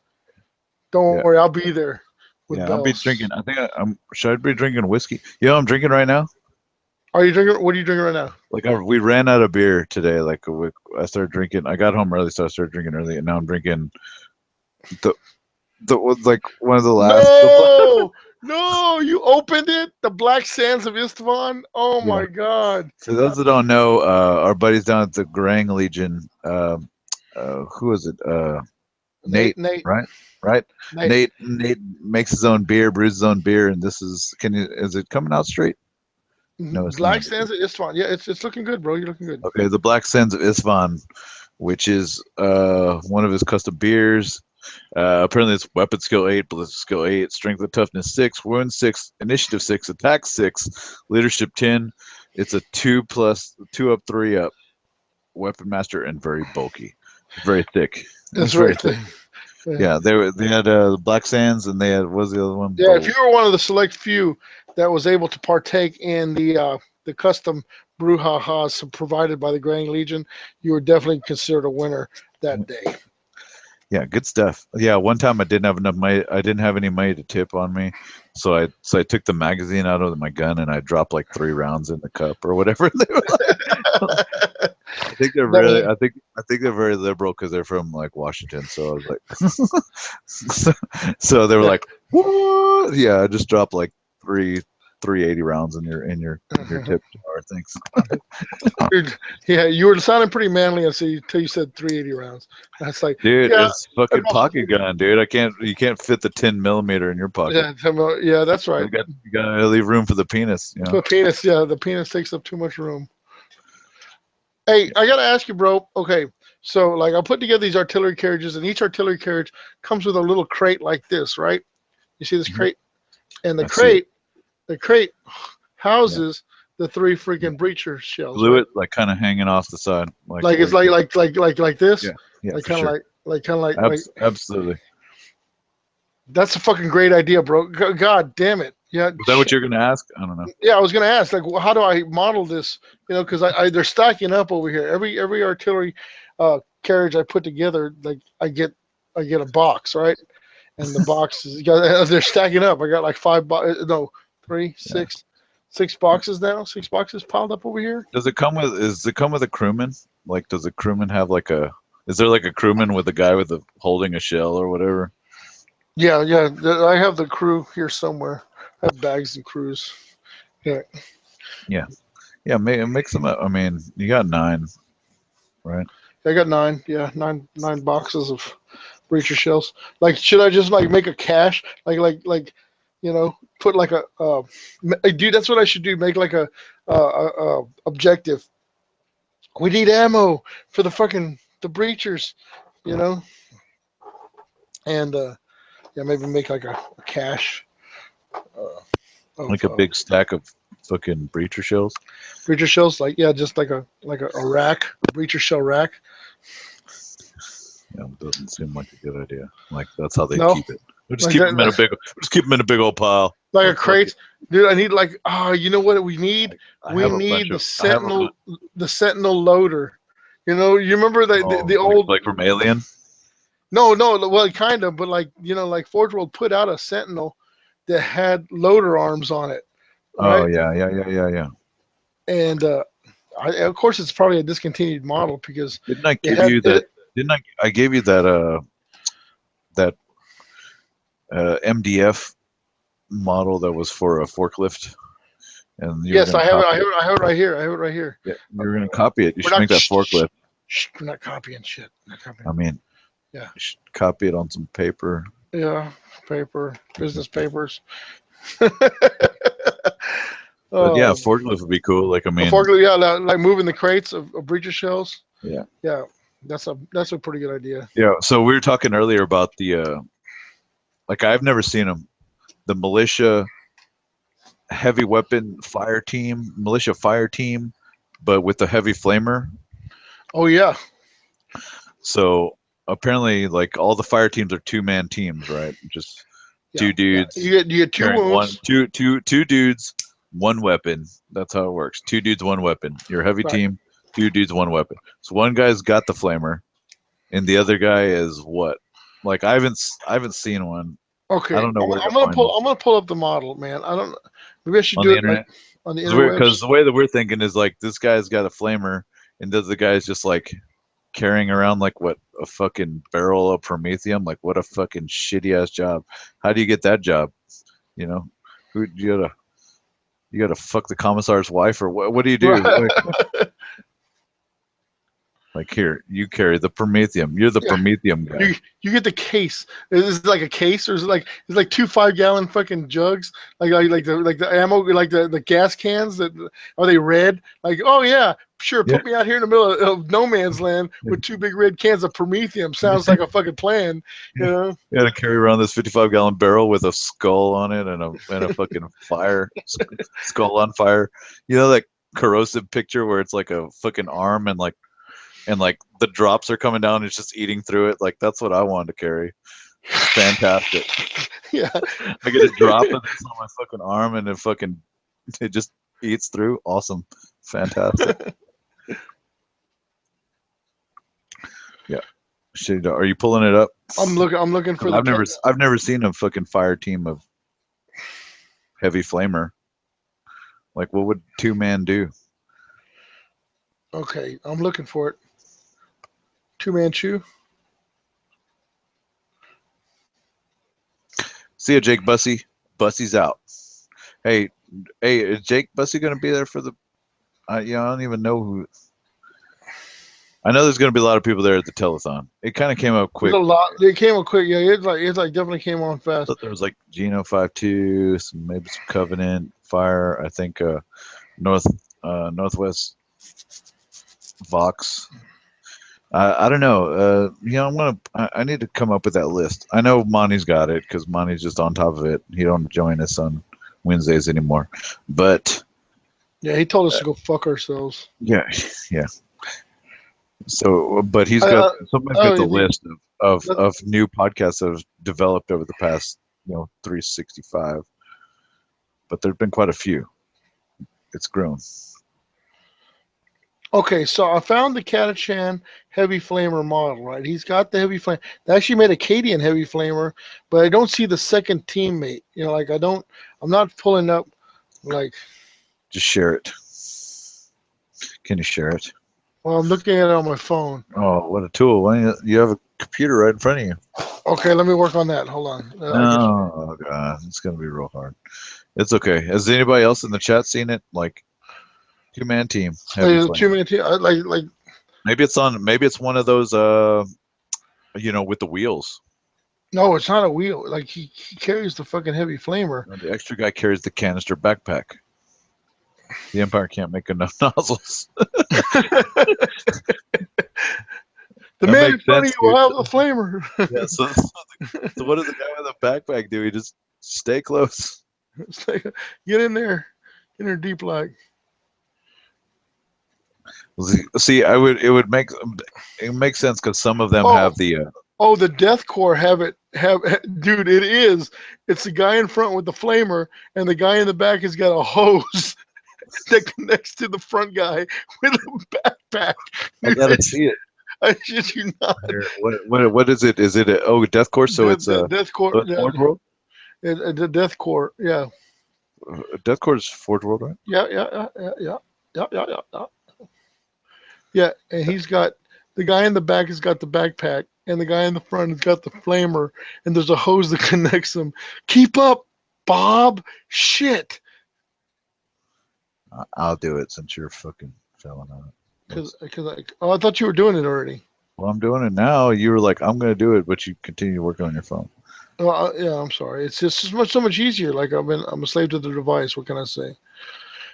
Don't Yeah. worry, I'll be there with Yeah, I'll be bells. drinking. I think should I be drinking whiskey? I'm drinking right now. Are you drinking? What are you drinking right now? Like we ran out of beer today. Like I started drinking. I got home early, so I started drinking early, and now I'm drinking the like one of the last. No, no, you opened it. The Black Sands of Istvan. Oh Yeah. my God. For those that don't know, our buddies down at the Grang Legion. Who is it? Nate, Nate, right? Right. Nate. Nate makes his own beer, brews his own beer, and this is is it coming out straight? No, it's Black not. Sands of Istvan. Yeah, it's looking good, bro. You're looking good. Okay, the Black Sands of Isfahan, which is one of his custom beers. Apparently, it's weapon skill 8, ballistic skill 8, strength and toughness 6, wound 6, initiative 6, attack 6, leadership 10. It's a 2 plus 2 up, 3 up weapon master and very bulky, very thick. It's It's very very thick. thin. Yeah, they had Black Sands and they had what was the other one? Yeah, if you were one of the select few that was able to partake in the custom brouhahas provided by the Grand Legion, you were definitely considered a winner that day. Yeah, good stuff. Yeah, one time I didn't have enough money. I didn't have any money to tip on me, so I took the magazine out of my gun and I dropped like 3 rounds in the cup or whatever. I think they're That really. was I think they're very liberal because they're from like Washington. So I was like, so they were yeah. like, what? Yeah, I just dropped like 380 rounds in your tip jar. Thanks. Dude, yeah, you were sounding pretty manly until you said 380 rounds. That's like, Dude, yeah, it's fucking pocket gun, dude. You can't fit the 10 millimeter in your pocket. yeah, that's right. You gotta leave room for the penis, you know. The penis, yeah, the penis takes up too much room. Hey, I gotta ask you, bro. Okay, so like I put together these artillery carriages, and each artillery carriage comes with a little crate like this, right? You see this Mhm. crate, and I see it. the crate Yeah, houses the three yeah. freaking breacher shells, Glue right? it like kind of hanging off the side, like Like it's where you. like this, Yeah, yeah, like for kind of sure. like Absolutely. that's a fucking great idea, bro. God damn it, yeah, Was that what you're gonna ask? I don't know. yeah. I was gonna ask, like, how do I model this? You know, because they're stacking up over here. Every artillery carriage I put together, like I get a box, right? And the boxes they're stacking up. I got like no, three, Yeah. six boxes now. Six boxes piled up over here. Does it come with a crewman? Like, does a crewman have like a? Is there like a crewman with a guy with a holding a shell or whatever? Yeah, yeah. I have the crew here somewhere. I have bags and crews. Yeah, Yeah, yeah. Mix them up. I mean, you got 9, right? I got nine. Yeah, nine boxes of breacher shells. Like, should I just like make a cache? You know, put like dude. That's what I should do. Make like a objective. We need ammo for the breachers. You know, and yeah, maybe make like a cache Like of a big stack of fucking breacher shells. breacher shells. Like, yeah, just like a rack, a breacher shell rack. Yeah, doesn't seem like a good idea. Like that's how they No, keep it. We'll just like keep them in a that, big. Just keep them in a big old pile. like Oh a fuck it. crate, dude. I need like you know what we need? I We have a need bunch of. I have a bunch. the Sentinel loader. You know, you remember the Oh, old like from Alien. no, well, kind of, but like you know, like Forge World put out a Sentinel that had loader arms on it, Oh right? yeah, yeah, yeah, yeah, yeah. And of course, it's probably a discontinued model because Didn't I it give had you that? it. Didn't I? I gave you that. That MDF model that was for a forklift, and you were Yes, gonna I have it. copy it. I have it right here. I have it right here. Yeah, you were gonna copy it. You We're should not. make that forklift. We're not copying shit. We're not copying. I mean, Yeah. you should copy it on some paper. Yeah, paper, business papers. But yeah, Oh, forklift would be cool. Like I a mean, forklift, yeah, like moving the crates of breacher shells. yeah, Yeah, that's a pretty good idea. yeah. So we were talking earlier about the like I've never seen them. The militia fire team, but with the heavy flamer. Oh yeah, So apparently, like all the fire teams are 2-man teams, right? Just yeah, two yeah. dudes You get two carrying one, wounds. two dudes, one weapon. That's how it works. 2 dudes, one weapon. Your heavy Right. team, 2 dudes, one weapon. So one guy's got the flamer, and the other guy is what? Like I haven't seen one. I Okay, don't know where to I'm gonna find them I'm gonna pull up the model, man. I don't. Maybe I should on do the it like internet. on the Because interwebs. the way that we're thinking is like this guy's got a flamer, and the other guy's just like carrying around like what a fucking barrel of promethium. Like what a fucking shitty ass job. How do you get that job? You know, who you gotta fuck the commissar's wife or what do you do? Right. Like here, you carry the promethium. You're the Yeah. promethium guy. You get the case. Is it like a case, or is it like it's like 2 5-gallon fucking jugs, like the ammo, like the gas cans that are they red? Like, oh yeah, sure, Yeah, put me out here in the middle of no man's land with 2 big red cans of promethium. Sounds like a fucking plan, you yeah. know? You gotta carry around this 55-gallon barrel with a skull on it and a fucking skull on fire. You know that corrosive picture where it's like a fucking arm and like the drops are coming down, it's just eating through it. Like that's what I wanted to carry. Fantastic. Yeah, I get a drop of this on my fucking arm and it just eats through. Awesome. Fantastic. Yeah. Shit, are you pulling it up? I'm looking for 'Cause the I've never seen a fucking fire team of heavy flamer. Like what would 2-man do? Okay, I'm looking for it. Two-man chew. See ya, Jake Bussy. Bussy's out. Hey, is Jake Bussy going to be there for the? I don't even know who. I know there's going to be a lot of people there at the telethon. It kind of came up There's quick. a lot. It came on quick. Yeah, it's like definitely came on I fast. thought there was like Geno 5-2, maybe some Covenant Fire. I think Northwest Vox. I don't know. I need to come up with that list. I know Monty's got it because Monty's just on top of it. He don't join us on Wednesdays anymore. But Yeah, he told us to go fuck ourselves. yeah, yeah. So, but he's I, got I, somebody's I got don't the even think list of that, of new podcasts that have developed over the past 365. But there've been quite a few. It's grown. okay, so I found the Catachan heavy flamer model, right? He's got the heavy flame. They actually made a Cadian heavy flamer, but I don't see the second teammate. I'm not pulling up like, Just share it. Can you share it? well, I'm looking at it on my phone. Oh, what a tool! Why don't you have a computer right in front of you? Okay, let me work on that. Hold on. I guess. Oh god, it's gonna be real hard. It's okay. Has anybody else in the chat seen it? Like two-man team, heavy Like, flame. 2 minute team. Like. Maybe it's on. Maybe it's one of those. With the wheels. No, it's not a wheel. Like he carries the fucking heavy flamer. The extra guy carries the canister backpack. The Empire can't make enough nozzles. The That man in makes front of sense, you will dude. have the flamer. Yeah. So what does the guy with the backpack do? He just stay close. It's like, get in there. Get in there deep like. See, it would make sense because some of them Oh, have the. oh, the Death Corps dude, it is. It's the guy in front with the flamer, and the guy in the back has got a hose that connects to the front guy with a backpack. I gotta see it. I shit you not. Here, what is it? Is it Death Course? So it's Death Corps, so it's yeah, Forge World. the Death Corps, yeah. Death Course is Forge World, right? Yeah. Yeah, and he's got the guy in the back has got the backpack, and the guy in the front has got the flamer, and there's a hose that connects them. Keep up, Bob. Shit. I'll do it since you're fucking failing on it. I thought you were doing it already. Well, I'm doing it now. You were like, I'm going to do it, but you continue working on your phone. Yeah, I'm sorry. It's just so much easier. Like I'm a slave to the device. What can I say?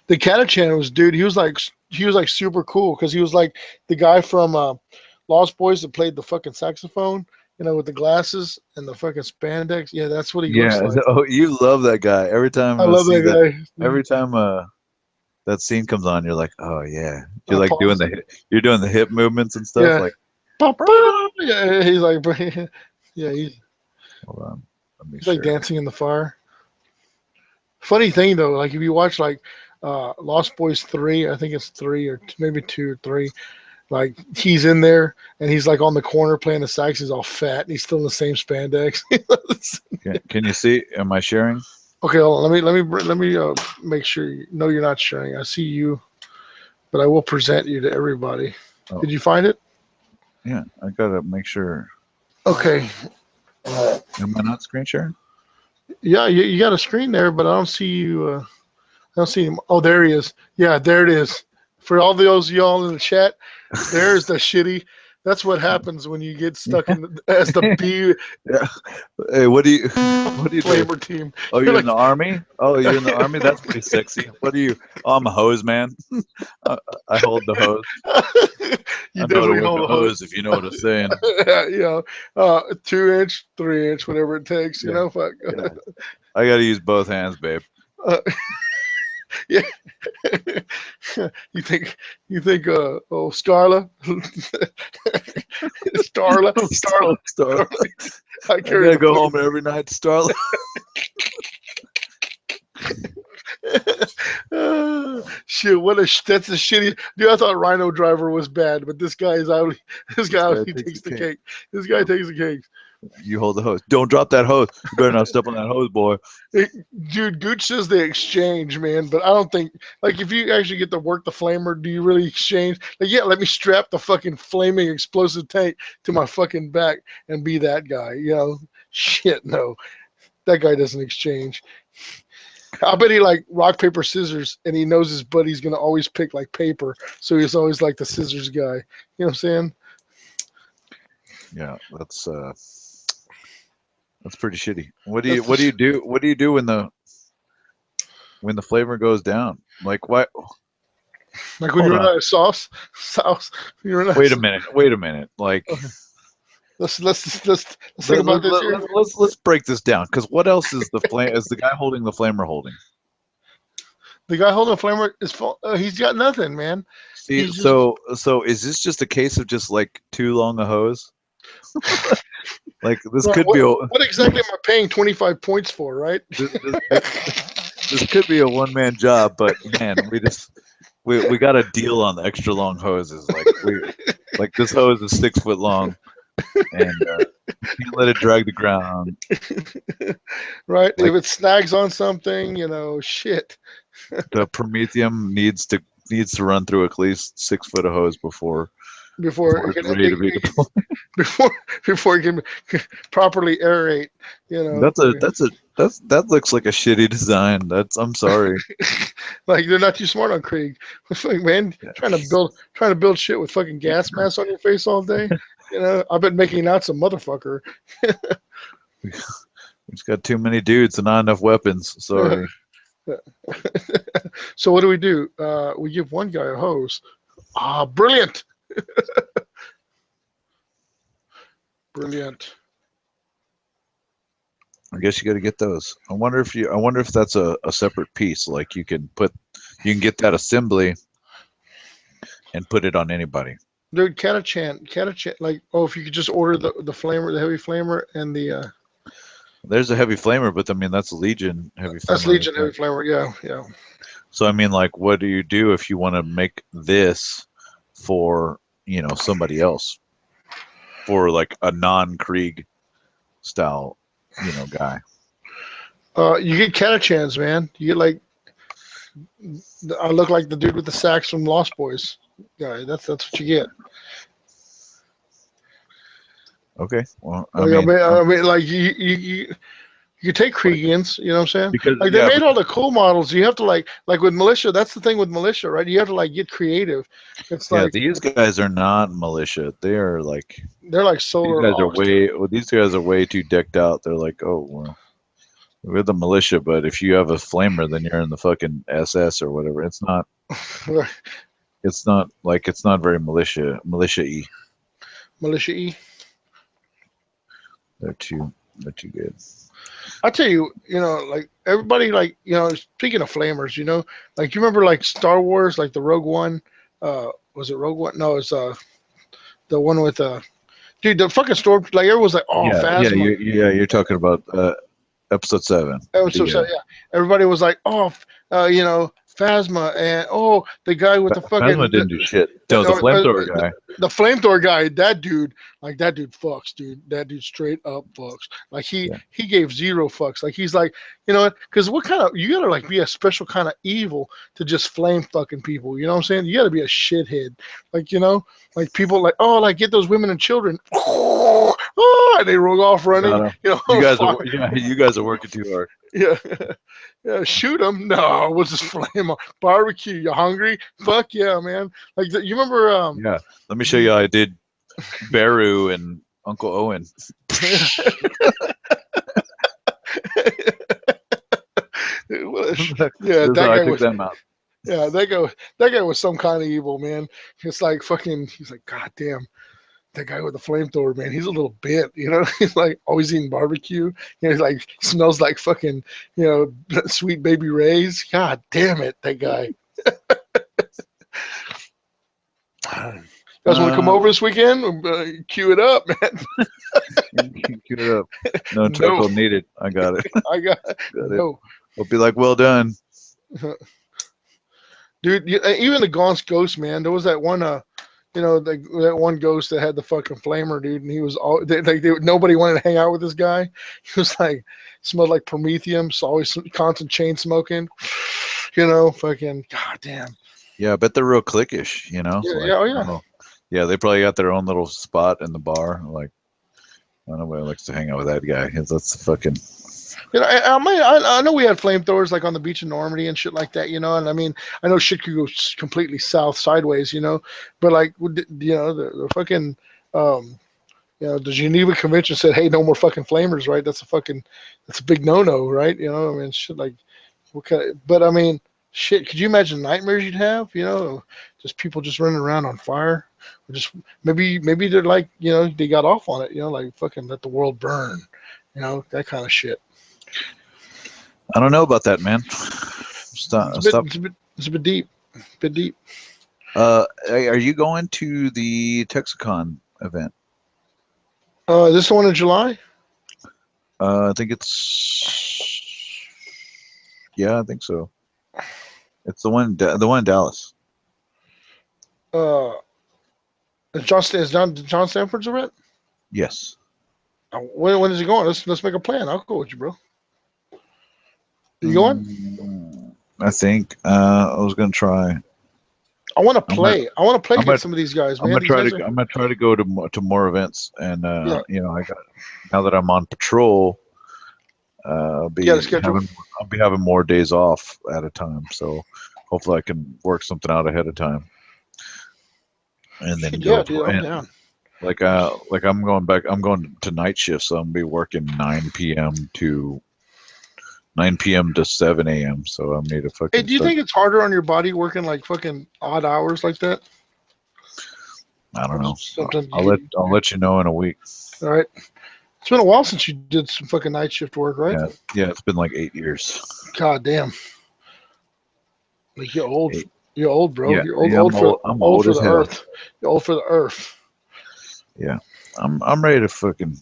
The Catachan was, dude. He was like super cool because he was like the guy from Lost Boys that played the fucking saxophone. With the glasses and the fucking spandex. Yeah, that's what he looks Yeah. like. Oh, you love that guy. Every time I I love see that that, guy. every time that scene comes on, you're like, oh yeah. You're I like pause. you're doing the hip movements and stuff. Yeah. Like, Yeah, he's like, yeah, hold on, let me he's like share. dancing in the fire. Funny thing though, like if you watch like Lost Boys 3, I think it's 3 or maybe 2 or 3. Like he's in there and he's like on the corner playing the sax. He's all fat and he's still in the same spandex. Can you see? Am I sharing? Okay, hold on. Let me make sure. No, you're not sharing. I see you, but I will present you to everybody. Oh, Did you find it? yeah. I gotta make sure. Okay. Am I not screen sharing? Yeah, you got a screen there, but I don't see you. I don't see him. Oh, there he is. Yeah, there it is. For all those y'all in the chat, there's the shitty. That's what happens when you get stuck in as the B Yeah. Hey, what do you do? flavor team. Oh, You're you're in like, the army? Oh, you're in the army? That's pretty sexy. What are you? Oh, I'm a hose man. I, I hold the hose. you I know how to definitely work hold a a hose. hose if you know what I'm saying. 2 inch, 3 inch, whatever it takes. Yeah. Fuck. Yeah. I got to use both hands, babe. Uh, yeah. you think Starla, Starla. I I carry got to the go fucking. home every night to Starla. Shit, that's a shitty. Dude, I thought Rhino Driver was bad, but this guy is out. This guy This guy he takes takes the the cake. cake. This guy takes the cake. You hold the hose. Don't drop that hose. You better not step on that hose, boy. Dude, Gooch says they exchange, man, but I don't think, like, if you actually get to work the flamer, do you really exchange? Like, yeah, let me strap the fucking flaming explosive tank to my fucking back and be that guy, you know? Shit, no. That guy doesn't exchange. I bet he like rock, paper, scissors, and he knows his buddy's going to always pick like paper, so he's always like the scissors guy. You know what I'm saying? Yeah, that's pretty shitty. What do you do? What do you do when the flavor goes down? Like what? Like when you run out of sauce. Wait a minute. Wait a minute. Like okay. Let's think about this here. Let's break this down, because what else is the flame? Is the guy holding the flamer holding? The guy holding the flamer is he's got nothing, man. See, so is this just a case of just like too long a hose? Like this could be. What exactly am I paying 25 points for? Right. This could be a one-man job, but man, we got a deal on the extra long hoses. Like this hose is 6 foot long, and you can't let it drag the ground. Right. Like, if it snags on something, you know, shit. The Prometheum needs to run through at least 6 foot of hose before it's ready to be deployed. before it can properly aerate, you know. That looks like a shitty design. I'm sorry. Like they're not too smart on Krieg. Like, man, trying to build shit with fucking gas masks on your face all day. You know, I've been making out some motherfucker. We just got too many dudes and not enough weapons. Sorry. So what do? We give one guy a hose. Brilliant. Brilliant. I guess you got to get those. I wonder if that's a separate piece. Like you can get that assembly and put it on anybody. Dude, Catachan, like, if you could just order the flamer, the heavy flamer, and the. There's a heavy flamer, but I mean that's Legion heavy flamer. That's Legion heavy flamer, yeah. So I mean, like, what do you do if you want to make this for somebody else, for like a non-Krieg style guy? You get Catachans, man. You get like, I look like the dude with the sax from Lost Boys guy. That's what you get. Okay, well, I mean, like you take Kriegians, you know what I'm saying? Because like they made all the cool models. You have to like with militia. That's the thing with militia, right? You have to like get creative. It's like these guys are not militia. They're like solar. These guys are way too decked out. They're like, oh well, we're the militia, but if you have a flamer, then you're in the fucking SS or whatever. It's not. It's not very militia-y. Militia-y. They're too good. I tell you, like everybody, like, speaking of flamers, like you remember like Star Wars, like the Rogue One, was it Rogue One? No, it's the one with dude, the fucking storm, like everyone was like, Phasma. You're talking about episode 7. Episode 7, yeah. Everybody was like, Phasma, and the guy with the fucking Phasma didn't do shit. No, the flamethrower guy. The flamethrower guy, that dude fucks, dude. That dude straight up fucks. Like he gave zero fucks. Like he's like, because what kind of, you gotta like be a special kind of evil to just flame fucking people. You know what I'm saying? You gotta be a shithead. Like, like people like, like get those women and children. And they roll off running. You guys are working too hard. Yeah, shoot them. No, we'll just flame on. Barbecue. You hungry? Fuck yeah, man. Like, you remember? Yeah. Let me show you how I did Beru and Uncle Owen. Yeah, that guy was some kind of evil, man. It's like fucking. He's like, God damn. That guy with the flamethrower, man, he's a little bit, he's like always eating barbecue. He's like smells like fucking, sweet baby Ray's. God damn it, that guy. You guys want to come over this weekend? Cue it up, man. Cue it up. No charcoal needed. I got it. I got it. No. We'll be like, well done. Dude, even the Gaunt's Ghost, man. There was that one you know, that one ghost that had the fucking flamer, dude, and he was all nobody wanted to hang out with this guy. He was like smelled like promethium, so always constant chain smoking. You know, fucking goddamn. Yeah, I bet they're real cliquish, you know? Yeah, Like, yeah, oh yeah. oh, yeah, they probably got their own little spot in the bar. Like, nobody likes to hang out with that guy. That's fucking. You know, I know we had flamethrowers like on the beach in Normandy and shit like that, you know. And I mean, I know shit could go completely south, sideways, you know. But like, you know, the fucking, you know, the Geneva Convention said, "Hey, no more fucking flamers," right? That's a big no-no, right? You know, I mean, shit like, what kind of, but I mean, shit, could you imagine nightmares you'd have? You know, just people just running around on fire, or just maybe they're like, you know, they got off on it, you know, like fucking let the world burn, you know, that kind of shit. I don't know about that, man. It's Stop. a bit, Stop. it's a bit deep, bit deep. Are you going to the Texicon event? Is this the one in July? I think it's. Yeah, I think so. It's the one in Dallas. Uh, is John Stanford's event? Yes. When is he going? Let's make a plan. I'll go with you, bro. You going? I think I was gonna try. I want to I'm gonna, play. I want to play I'm gonna, against some of these guys, I'm man. gonna These try guys to, are. I'm gonna try to go to more events, and Yeah, you know, now that I'm on patrol, yeah. The schedule. I'll be having more days off at a time. So hopefully I can work something out ahead of time, and then Shit, go yeah, for dude. I'm and down. like I'm going back. I'm going to night shift, so I'm gonna be working 9 p.m. to 7 a.m. So I need to Hey, fucking do you start. think it's harder on your body working like fucking odd hours like that? I don't Or know. sometimes you get. I'll let you know in a week. All right. It's been a while since you did some fucking night shift work, right? Yeah, yeah. It's been like 8 years. God damn. Like you're old. Eight. You're old, bro. Yeah, You're old. yeah. Old for I'm old the as hell. earth. You're old for the earth. Yeah, I'm ready to fucking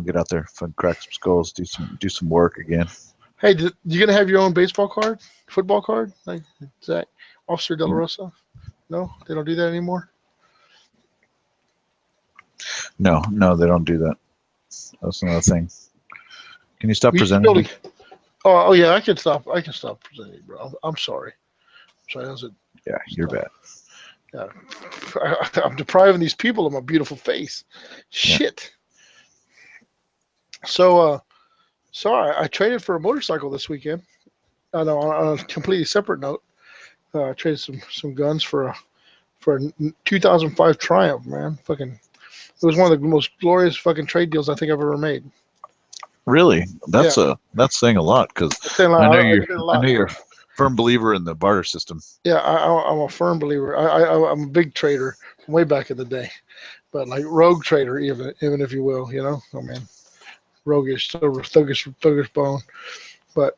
get out there, fucking crack some skulls, do some work again. Hey, you gonna have your own baseball card, football card, like Zach, Officer De La Rosa? No, they don't do that anymore. No, no, they don't do that. That's another thing. Can you stop We used to presenting be able me? to. Oh yeah, I can stop. I can stop presenting, bro. I'm sorry. Sorry, that was a Yeah, you're stop. bad. Yeah, I'm depriving these people of my beautiful face. Yeah. Shit. So, I traded for a motorcycle this weekend. I know on a completely separate note. I traded some guns for a 2005 Triumph, man. Fucking, it was one of the most glorious fucking trade deals I think I've ever made. Really? Yeah, That's saying a lot because saying like, I did a I lot. know you're a firm believer in the barter system. Yeah, I'm a firm believer. I'm a big trader from way back in the day, but like rogue trader, even if you will, you know. I mean, roguish, thuggish bone. But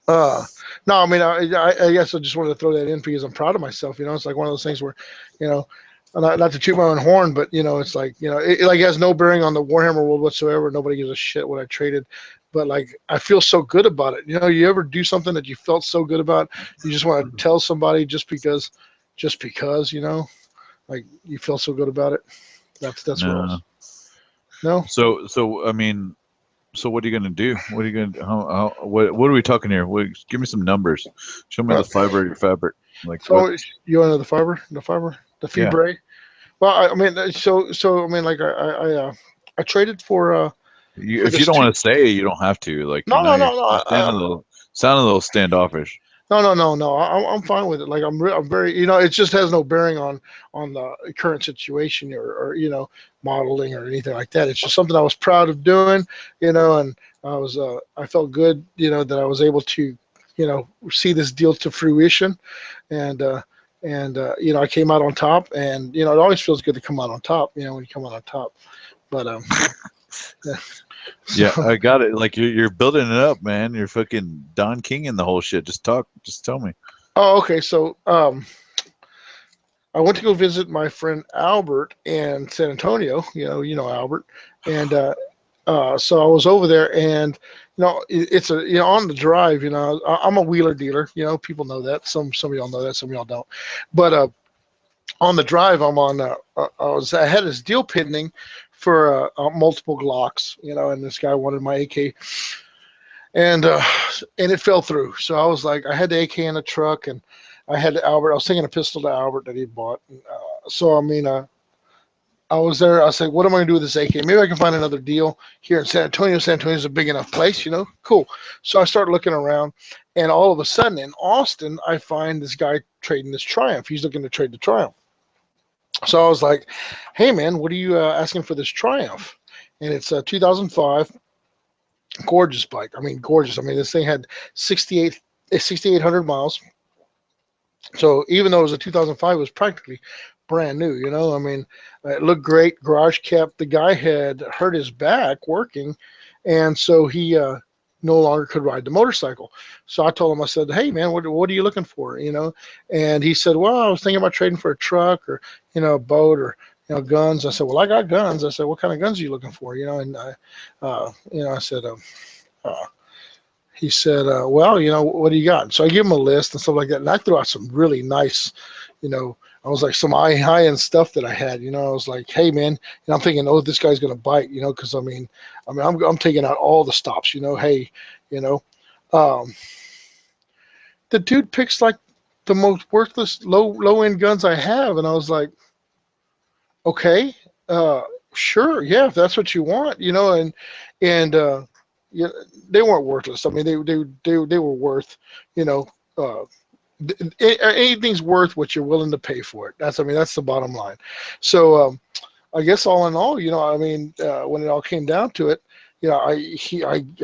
no, I mean, I guess I just wanted to throw that in because I'm proud of myself. You know, it's like one of those things where, you know, not to toot my own horn, but you know, it's like, you know, it like has no bearing on the Warhammer world whatsoever. Nobody gives a shit what I traded, but like I feel so good about it. You know, you ever do something that you felt so good about, you just want to tell somebody just because, you know, like you feel so good about it. That's what No. else. No. So I mean, so what are you gonna do? What are you gonna what are we talking here? Give me some numbers. Show me Uh, the fiber of your fabric. Like what? so you want to know the Yeah. fibre? Well, I mean, I mean, like I traded for If you this don't two. want to say, you don't have to. Like No, no, no, you're no. sounding a little standoffish. No. I'm fine with it. Like I'm very, you know, it just has no bearing on the current situation or you know modeling or anything like that. It's just something I was proud of doing, you know, and I felt good, you know, that I was able to, you know, see this deal to fruition, and you know, I came out on top, and you know, it always feels good to come out on top, you know, when you come out on top, but yeah. Yeah, So, I got it. Like you're building it up, man. You're fucking Don King in the whole shit. Just talk. Just tell me. oh, okay, so I went to go visit my friend Albert in San Antonio. You know Albert, and so I was over there, and you know, it's a, you know, on the drive. You know, I'm a wheeler dealer. You know, people know that. Some of y'all know that. Some of y'all don't. But on the drive, I'm on. I had this deal pending for multiple Glocks, you know, and this guy wanted my AK, and it fell through. So I was like, I had the AK in the truck, and I had Albert. I was taking a pistol to Albert that he bought. And, so I mean, I was there. I was like, what am I gonna do with this AK? Maybe I can find another deal here in San Antonio. San Antonio is a big enough place, you know. Cool. So I started looking around, and all of a sudden in Austin, I find this guy trading this Triumph. He's looking to trade the Triumph. So I was like, hey man, what are you asking for this Triumph? And it's a 2005. Gorgeous bike. I mean, gorgeous. I mean, this thing had 6,800 miles. So even though it was a 2005, it was practically brand new. You know, I mean, it looked great. Garage kept. The guy had hurt his back working, and so he no longer could ride the motorcycle. So I told him, I said, hey man, what are you looking for? You know, and he said, well, I was thinking about trading for a truck or, you know, a boat or, you know, guns. I said, well, I got guns. I said, what kind of guns are you looking for? You know, and you know, I said, he said, well, you know, what do you got? So I gave him a list and stuff like that. And I threw out some really nice, you know, I was like some high-end stuff that I had, you know. I was like, hey man, and I'm thinking, oh, this guy's going to bite, you know, because I'm taking out all the stops, you know. Hey, you know, the dude picks like the most worthless low-end guns I have. And I was like, okay, sure. Yeah. If that's what you want, you know, and, yeah, they weren't worthless. I mean, they were worth, you know, anything's worth what you're willing to pay for it. That's the bottom line. So I guess all in all, you know, I mean, when it all came down to it, you know, I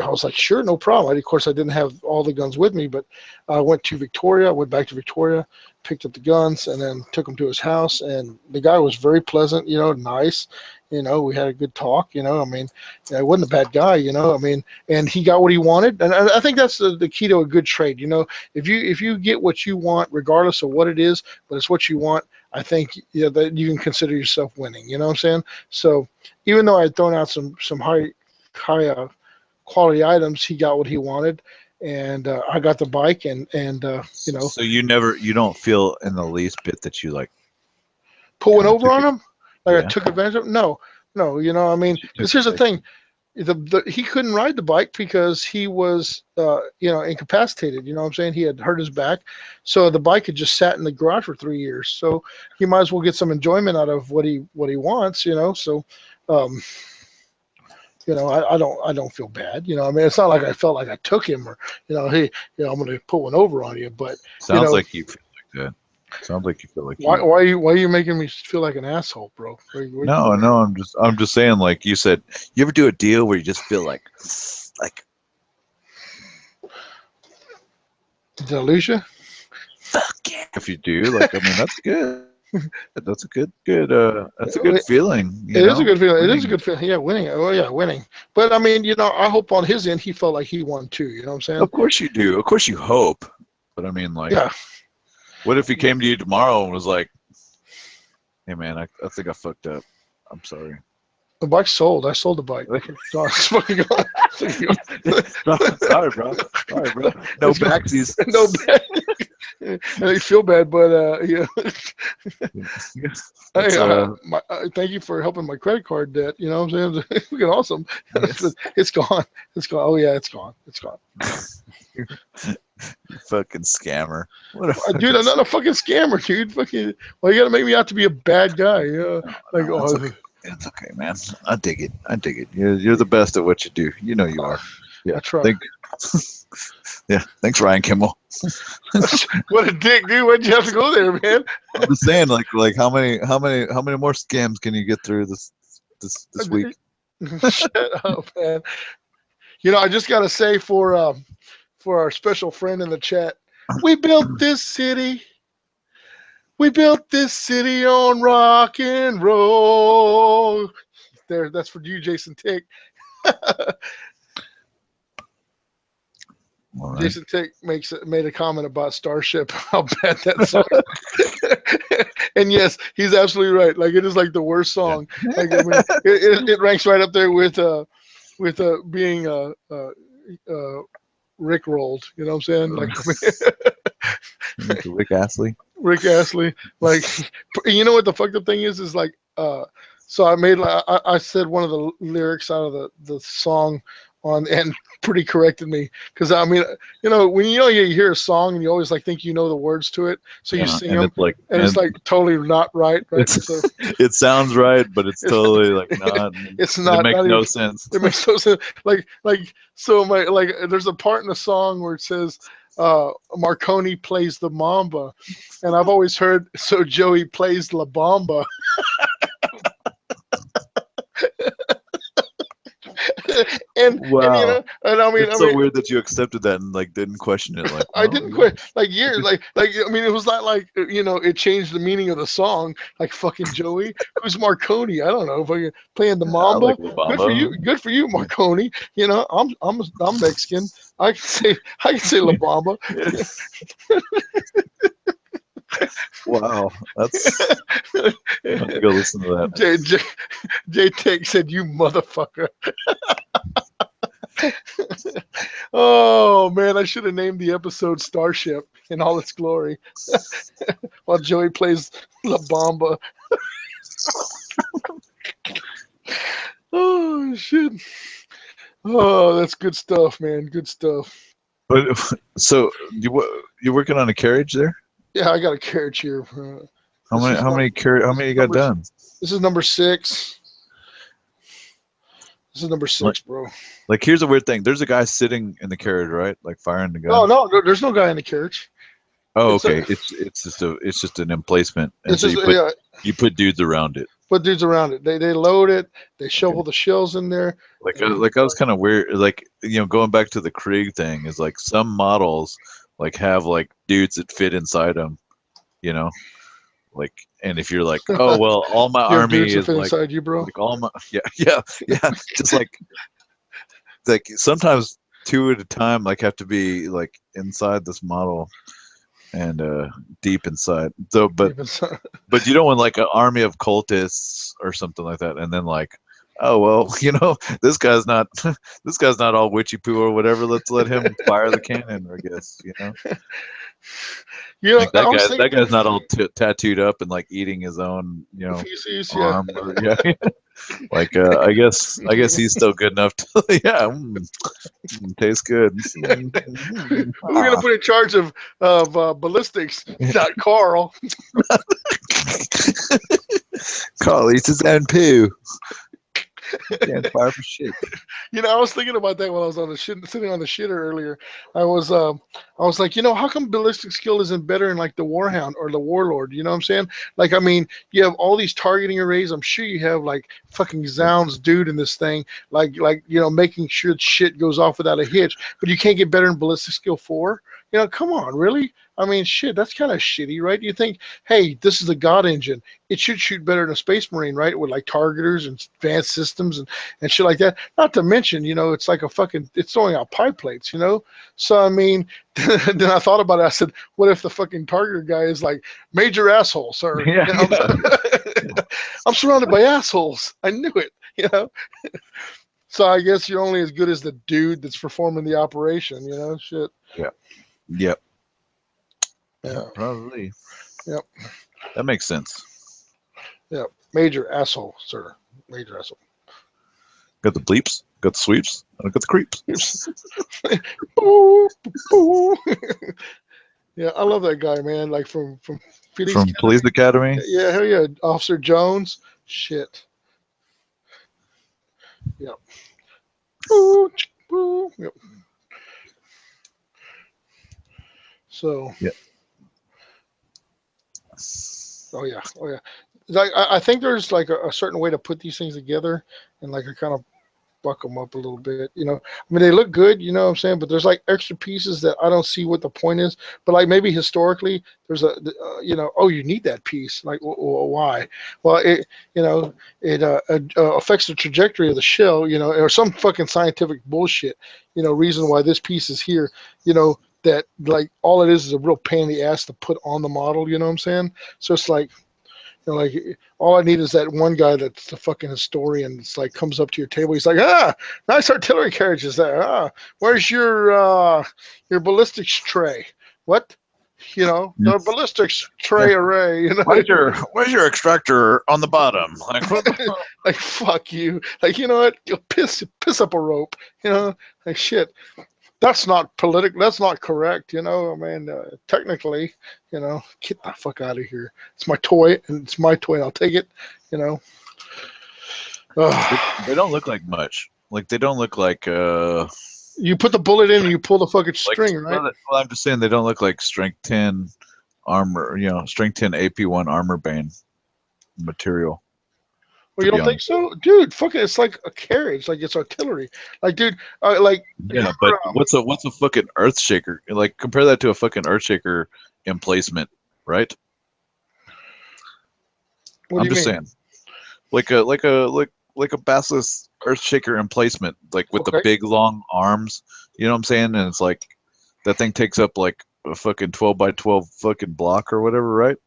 was like, sure, no problem. Of course, I didn't have all the guns with me, but I went to Victoria, went back to Victoria, picked up the guns, and then took them to his house. And the guy was very pleasant, you know, nice. You know, we had a good talk. You know, I mean, he wasn't a bad guy. You know, I mean, and he got what he wanted. And I think that's the key to a good trade. You know, if you get what you want, regardless of what it is, but it's what you want, I think, you know, that you can consider yourself winning. You know what I'm saying? So even though I had thrown out some high quality items, he got what he wanted, and I got the bike, and you know. So you don't feel in the least bit that you like Pulling kind of over took on it. him, like I Yeah. took advantage of him? No, you know, I mean, You because took here's the it. thing, he couldn't ride the bike because he was you know, incapacitated. You know what I'm saying? He had hurt his back, so the bike had just sat in the garage for 3 years. So he might as well get some enjoyment out of what he wants. You know, so. You know, I don't feel bad. You know, I mean, it's not like I felt like I took him or, you know, hey, you know, I'm going to put one over on you. But, you Sounds know, like you feel like that. Sounds like you feel like why you. why are you making me feel like an asshole, bro? No, no, I'm just saying, like you said, you ever do a deal where you just feel like Did I lose you? fuck yeah. If you do, like, I mean, that's good. That's a that's a good feeling, you It is a know, good feeling. It is a winning. good feeling. Yeah, winning. Oh yeah, winning. But I mean, you know, I hope on his end he felt like he won too. You know what I'm saying? Of course you do. Of course you hope. But I mean, like, Yeah. what if he came to you tomorrow and was like, "Hey, man, I think I fucked up. I'm sorry." The bike's sold. I sold the bike. No, it's fucking gone. Sorry, bro. Sorry, bro. No It's gone. backsies. No bad. I feel bad, but yeah. That's Hey, thank you for helping my credit card debt. You know what I'm saying? Freaking awesome. yes. It's gone. It's gone. Oh yeah, it's gone. It's gone. You fucking scammer. What a fucking Dude, I'm not a fucking scammer, dude. Fucking, well, you gotta make me out to be a bad guy. You know? no, Like, no, it's okay. It's okay, man. I dig it. I dig it. You're the best at what you do. You know you are. Yeah. I try. Think. Yeah. Thanks, Ryan Kimball. What a dick, dude. Why'd you have to go there, man? I'm just saying, like how many more scams can you get through this week? Shut up, man. You know, I just gotta say for our special friend in the chat, we built this city. We built this city on rock and roll. There, that's for you, Jason Tick. All right. Jason Tick made a comment about Starship. How bad that song. And yes, he's absolutely right. Like, it is like the worst song. Yeah. Like, I mean, it ranks right up there with being Rick rolled. You know what I'm saying? Like, I mean, Rick Astley. Rick Astley. Like, you know what the fucked up thing is like, so I made like I said one of the lyrics out of the song on, and pretty corrected me because I mean, when you hear a song and you always like think you know the words to it, so you sing and them, it's like, and it's like totally not right. So it sounds right, but it's totally like not. it's It makes not no even. sense. It makes no sense. Like so there's a part in the song where it says Marconi plays the Mamba, and I've always heard so Joey plays La Bamba. and Wow. and It's so weird that you accepted that and like didn't question it. Like, I well, didn't quit like years like I mean it was not like it changed the meaning of the song like fucking Joey, who's Marconi, I don't know, fucking playing the I like Mamba. La Good for you, Marconi. I'm Mexican. I can say La Bamba. Wow, that's. I have to go listen to that. J Tech said, "You motherfucker." Oh man, I should have named the episode Starship in all its glory while Joey plays La Bamba. Oh shit. Oh, that's good stuff, man. Good stuff. But so you working on a carriage there? Yeah, I got a carriage here. How many? How many you got done? This is number 6. This is number 6, bro. Like, here's a weird thing. There's a guy sitting in the carriage, right? Like firing the gun. No, there's no guy in the carriage. Oh, okay. It's just an emplacement, and so you put dudes around it. Put dudes around it. They load it. They shovel the shells in there. Like I was kind of weird. Like, going back to the Krieg thing is like some models like have like dudes that fit inside them. Like, and if you're like, oh well, all my army dudes that is fit like inside you, bro. like all my yeah, just like sometimes 2 at a time like have to be like inside this model and deep inside. So but you don't want like an army of cultists or something like that, and then like, oh well, this guy's not all witchy poo or whatever. Let's let him fire the cannon, I guess. Like that guy's not all tattooed up and like eating his own feces, arm. Like I guess he's still good enough to tastes good. Who's gonna put in charge of ballistics? Not Carl. Carl eats his own poo. Can't fire for shit. I was thinking about that while I was on the sitting on the shitter earlier. I was like, how come ballistic skill isn't better in like the Warhound or the Warlord? You know what I'm saying? Like, I mean, you have all these targeting arrays. I'm sure you have like fucking Zounds dude in this thing, like making sure shit goes off without a hitch. But you can't get better in ballistic skill 4. Come on, really? I mean, shit, that's kind of shitty, right? You think, hey, this is a God engine. It should shoot better than a Space Marine, right? With like targeters and advanced systems and shit like that. Not to mention, it's like it's throwing out pipe plates, So, I mean, then I thought about it. I said, what if the fucking targeter guy is like, major asshole, sir? I'm surrounded by assholes. I knew it, So I guess you're only as good as the dude that's performing the operation, shit. Yeah. Yep. Yeah. Probably. Yep. That makes sense. Yeah. Major asshole, sir. Major asshole. Got the bleeps. Got the sweeps. I got the creeps. Yeah, I love that guy, man. Like from Police Academy. Yeah, hell yeah. Officer Jones. Shit. Yep. Yep. So. Yeah. Oh yeah. I think there's like a certain way to put these things together, and like I kind of buck them up a little bit. I mean, they look good, you know what I'm saying, but there's like extra pieces that I don't see what the point is. But like maybe historically, there's oh, you need that piece. Like, why? Well, it affects the trajectory of the shell, or some fucking scientific bullshit, reason why this piece is here, that like all it is a real pain in the ass to put on the model, you know what I'm saying? So it's like, like all I need is that one guy that's the fucking historian. It's like comes up to your table. He's like, nice artillery carriages there. Where's your ballistics tray? What? You know, Yeah. the ballistics tray array. You know, Where's your extractor on the bottom? Like, what the like fuck you. Like, you know what? You'll piss up a rope. You know, like shit. That's not political. That's not correct. You know, I mean, technically, you know, get the fuck out of here. It's my toy, and it's my toy, and I'll take it. You know. they don't look like much. Like they don't look like You put the bullet in, and you pull the fucking string, right? well, I'm just saying they don't look like strength 10 armor. You know, strength 10 AP1 armor bane material. Well, you don't think so, dude? Fucking, it's like a carriage, like it's artillery. Like, dude, like Yeah, but what's a fucking earth shaker? Like compare that to a fucking earth shaker emplacement, right? what do I'm you just mean? saying, like a basilisk earth shaker emplacement, like with the Okay. big long arms. You know what I'm saying? And it's like that thing takes up like a fucking 12 by 12 fucking block or whatever, right?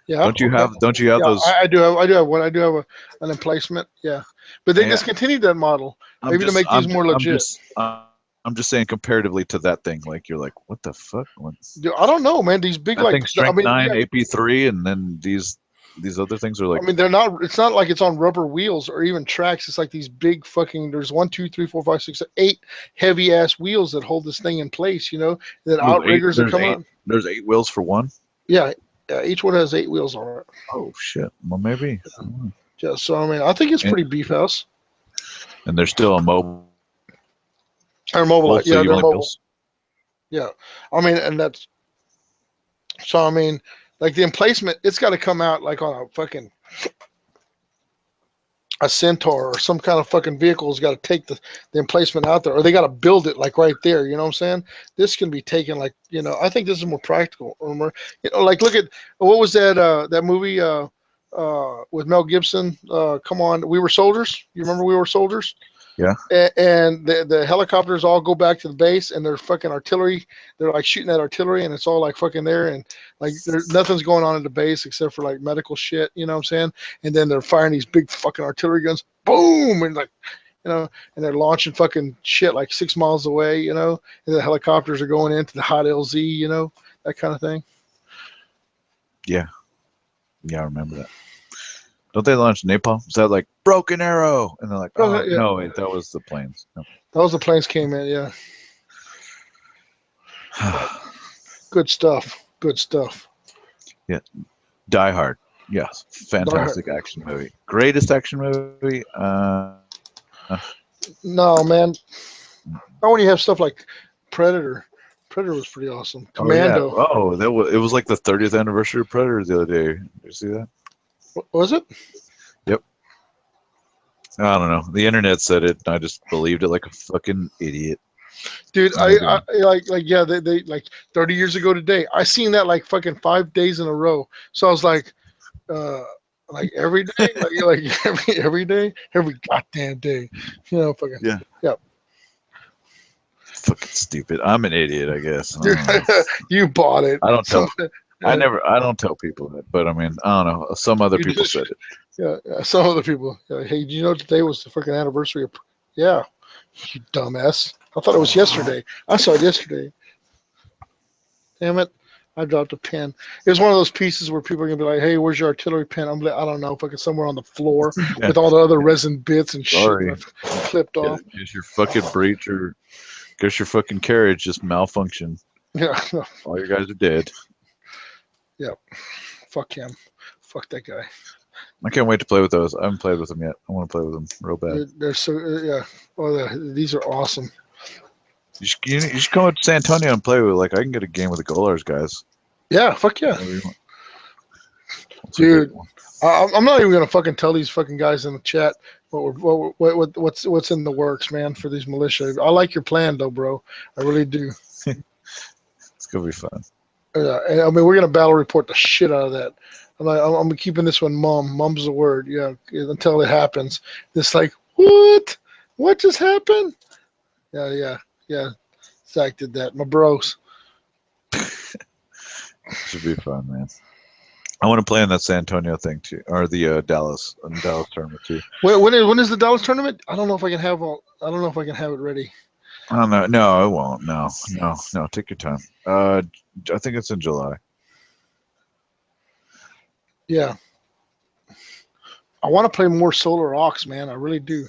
Yeah. Don't you Okay. have those? I do have one. I do have an emplacement. Yeah, but they Yeah, discontinued that model. Maybe to make these more legit. I'm just saying comparatively to that thing, like you're like, what the fuck? Dude, I don't know, man. These big, That like, thing I strength mean, 9 yeah, AP3, and then these other things are like, I mean, they're not. It's not like it's on rubber wheels or even tracks. It's like these big fucking. There's 1, 2, 3, 4, 5, 6, 8 heavy ass wheels that hold this thing in place. You know, and then outriggers that come out. There's 8 wheels for one. Yeah, each one has 8 wheels on it. Oh shit. Well, maybe. Yeah, so I mean, I think it's And, pretty beef house. and they're still a mobile. Or mobile, So yeah, you they're only mobile. build. Yeah, I mean, and that's so. I mean, like the emplacement, it's got to come out like on a fucking a Centaur or some kind of fucking vehicle's got to take the emplacement out there, or they got to build it like right there. You know what I'm saying? This can be taken like, you know. I think this is more practical. Or more, you know, like look at what was that movie with Mel Gibson? Come on, We Were Soldiers. You remember We Were Soldiers? Yeah. And the helicopters all go back to the base, and they're fucking artillery. They're like shooting at artillery, and it's all like fucking there, and like nothing's going on at the base except for like medical shit. You know what I'm saying? And then they're firing these big fucking artillery guns, boom, and like, you know, and they're launching fucking shit like 6 miles away. You know, and the helicopters are going into the hot LZ. You know, that kind of thing. Yeah. Yeah, I remember that. Don't they launch napalm? Is that like broken arrow? And they're like, oh Yeah. no, wait, that was the planes. No. That was the planes came in. Yeah. Good stuff. Good stuff. Yeah. Die Hard. Yes. Fantastic action movie. Greatest action movie. No, man. Not when you have stuff like Predator. Predator was pretty awesome. Commando. Oh, yeah. Oh, it was like the 30th anniversary of Predator the other day. Did you see that? Was it? Yep. I don't know. The internet said it, and I just believed it like a fucking idiot. Dude, I like yeah, they like 30 years ago today. I seen that like fucking 5 days in a row. So I was like every day, like every day, every goddamn day. You know, fucking yeah. Fucking stupid. I'm an idiot, I guess. Dude, you bought it. I don't tell. I don't tell people that, but I mean, I don't know. Some other people said it. Yeah, some other people. Hey, do you know today was the freaking anniversary of? Yeah, you dumbass. I thought it was yesterday. I saw it yesterday. Damn it. I dropped a pen. It was one of those pieces where people are gonna be like, "Hey, where's your artillery pen?" I'm like, I don't know, fucking somewhere on the floor with all the other resin bits and shit clipped off. Guess your fucking breach or guess your fucking carriage just malfunctioned. Yeah. All your guys are dead. Yeah. Fuck him. Fuck that guy. I can't wait to play with those. I haven't played with them yet. I want to play with them real bad. They're so yeah. Oh, these are awesome. You should come up to San Antonio and play with. Like, I can get a game with the Golars guys. Yeah, fuck yeah. Dude, I'm not even gonna fucking tell these fucking guys in the chat what's in the works, man, for these militia. I like your plan though, bro. I really do. It's gonna be fun. Yeah, and I mean we're gonna battle report the shit out of that. I'm keeping this one mum. Mum's the word. Yeah, until it happens. It's like what? What just happened? Yeah. Zach did that. My bros. Should be fun, man. I want to play in that San Antonio thing too, or the Dallas tournament too. When is the Dallas tournament? I don't know if I can have it ready. I don't know. No, it won't. No, no, no. Take your time. I think it's in July. Yeah. I want to play more Solar Aux, man. I really do.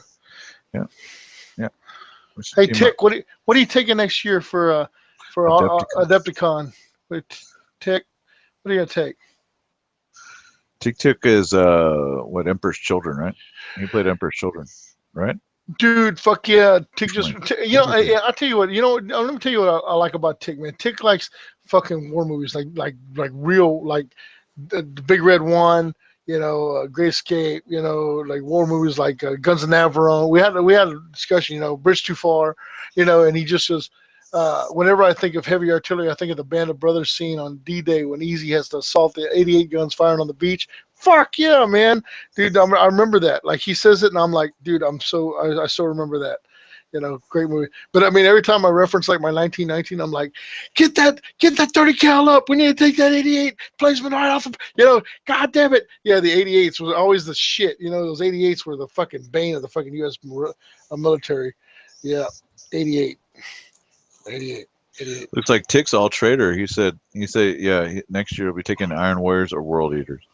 Yeah, yeah. We should Hey, team up. Tick, what are you taking next year for Adepticon. Adepticon? Wait, Tick, what are you gonna take? Tick Tick is what Emperor's Children, right? He played Emperor's Children, right? Dude, fuck yeah. Tick Which just, one? you know, What did he do? I'll tell you what, let me tell you what I like about Tick, man. Tick likes fucking war movies, like real, like the Big Red One, Great Escape, like war movies like Guns of Navarone. We had a discussion, Bridge Too Far, and he just was, whenever I think of heavy artillery, I think of the Band of Brothers scene on D-Day when Easy has to assault the 88 guns firing on the beach. Fuck yeah, man, dude! I remember that. Like he says it, and I'm like, dude, I so remember that. Great movie. But I mean, every time I reference like my 1919, I'm like, get that 30 cal up. We need to take that 88 placement right off. God damn it. Yeah, the 88s was always the shit. Those 88s were the fucking bane of the fucking U.S. military. Yeah, 88, 88, 88. Looks like Tick's all trader. He said, yeah, next year he'll be taking Iron Warriors or World Eaters.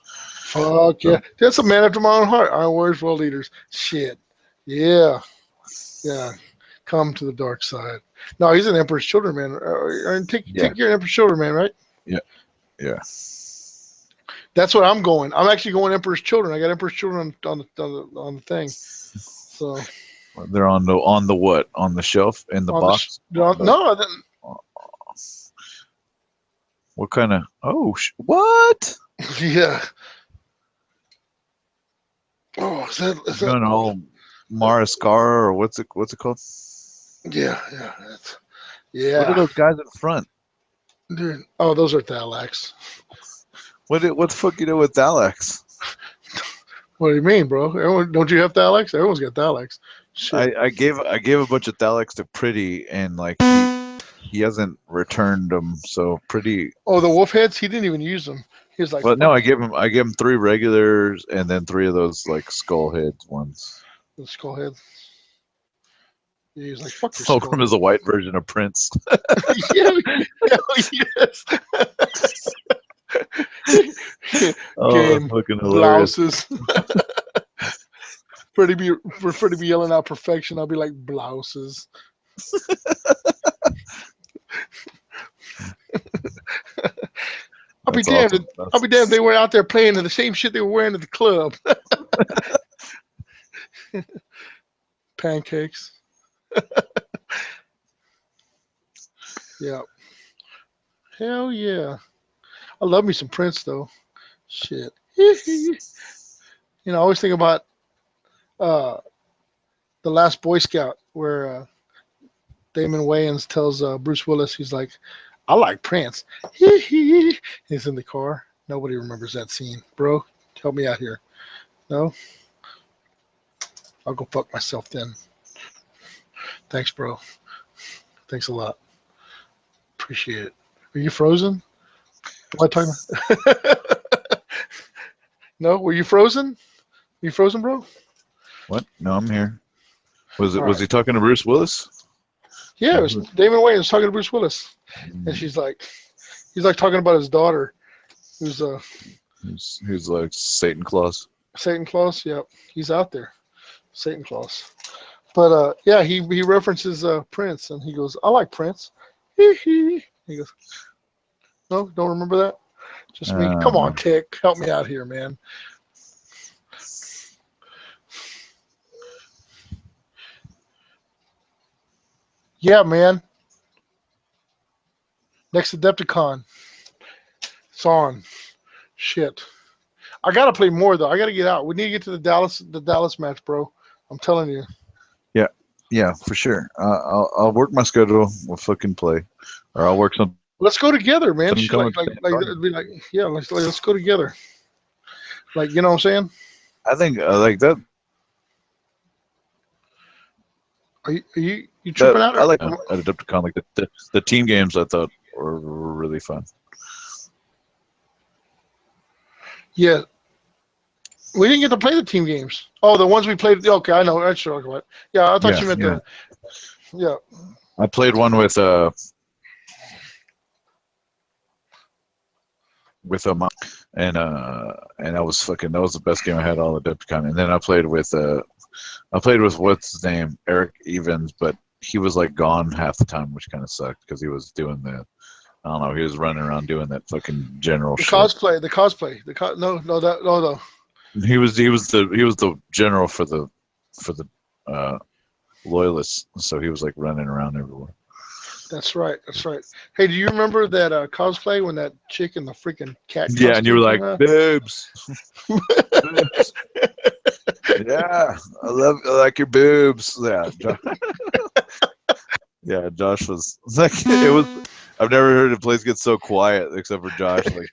Fuck yeah, So, that's a man after my own heart. Iron Warriors, world leaders. Shit. Yeah, yeah. Come to the dark side. No, he's an Emperor's Children, man. yeah, Take your Emperor's Children, man, right? yeah, yeah. That's what I'm going. I'm actually going Emperor's Children. I got Emperor's Children on the thing. So They're on the what? On the shelf in the box? no, What kind of? Oh, what? yeah. Oh, is You're that? going all Mariscara or what's it called? Yeah, What are yeah, those guys in front? dude. Oh, those are Thalax. What the fuck you do with Alex? What do you mean, bro? Don't you have Thalax? Everyone's got Thalax. Shit. I gave a bunch of Thalax to Pretty and like he hasn't returned them. So Pretty. Oh, the wolf heads. He didn't even use them. He was like, Well, no, "Fuck I gave him 3 regulars and then 3 of those like skull heads ones. the skull head." He was like, "Fuck your One of skull them is head." a white version of Prince. Yeah, hell yes. Oh, that's Game fucking hilarious. blouses. Freddie be yelling out perfection. I'll be like blouses. I'll be That's damned. awesome. I'll be damned. They were out there playing the same shit they were wearing at the club. Pancakes. Yeah. Hell yeah. I love me some Prince though. Shit. I always think about uh, the Last Boy Scout where Damon Wayans tells Bruce Willis, he's like, I like Prince. He's in the car. Nobody remembers that scene. Bro, help me out here. No? I'll go fuck myself then. Thanks, bro. Thanks a lot. Appreciate it. Are you frozen? What am I talking about? No? Were you frozen? You frozen, bro? What? No, I'm here. All Was right. he talking to Bruce Willis? Yeah, it was Damon Wayans talking to Bruce Willis. And he's like talking about his daughter, who's He's like Satan Claus. Satan Claus. Yep, he's out there, Satan Claus. But yeah, he references Prince, and he goes, "I like Prince." He goes, "No, don't remember that? Just me. Come on, No. Tick, help me out here, man." Yeah, man. Next Adepticon, it's on. Shit. I gotta play more though. I gotta get out. We need to get to the Dallas match, bro. I'm telling you. Yeah, yeah, for sure. I'll work my schedule. We'll fucking play, or I'll work something. Let's go together, man. Come up to It'd be like, yeah, let's go together. Like, you know what I'm saying? I think like that. Are you tripping out? I like at Adepticon like the team games. I thought were really fun. Yeah, we didn't get to play the team games. Oh, the ones we played. Okay, I know. I should talk about. Yeah, I thought Yeah, you meant yeah. the. Yeah, I played one with and that was the best game I had all Adepticon. And then I played with what's his name, Eric Evans, but he was like gone half the time, which kind of sucked because he was doing I don't know, he was running around doing that fucking general shit. No. He was the general for the loyalists, so he was like running around everywhere. That's right. Hey, do you remember that cosplay when that chick in the freaking cat? Yeah, and you were like, boobs. Boobs. Yeah, I like your boobs. Yeah, yeah. Josh was like, it was. I've never heard a place get so quiet except for Josh. Like,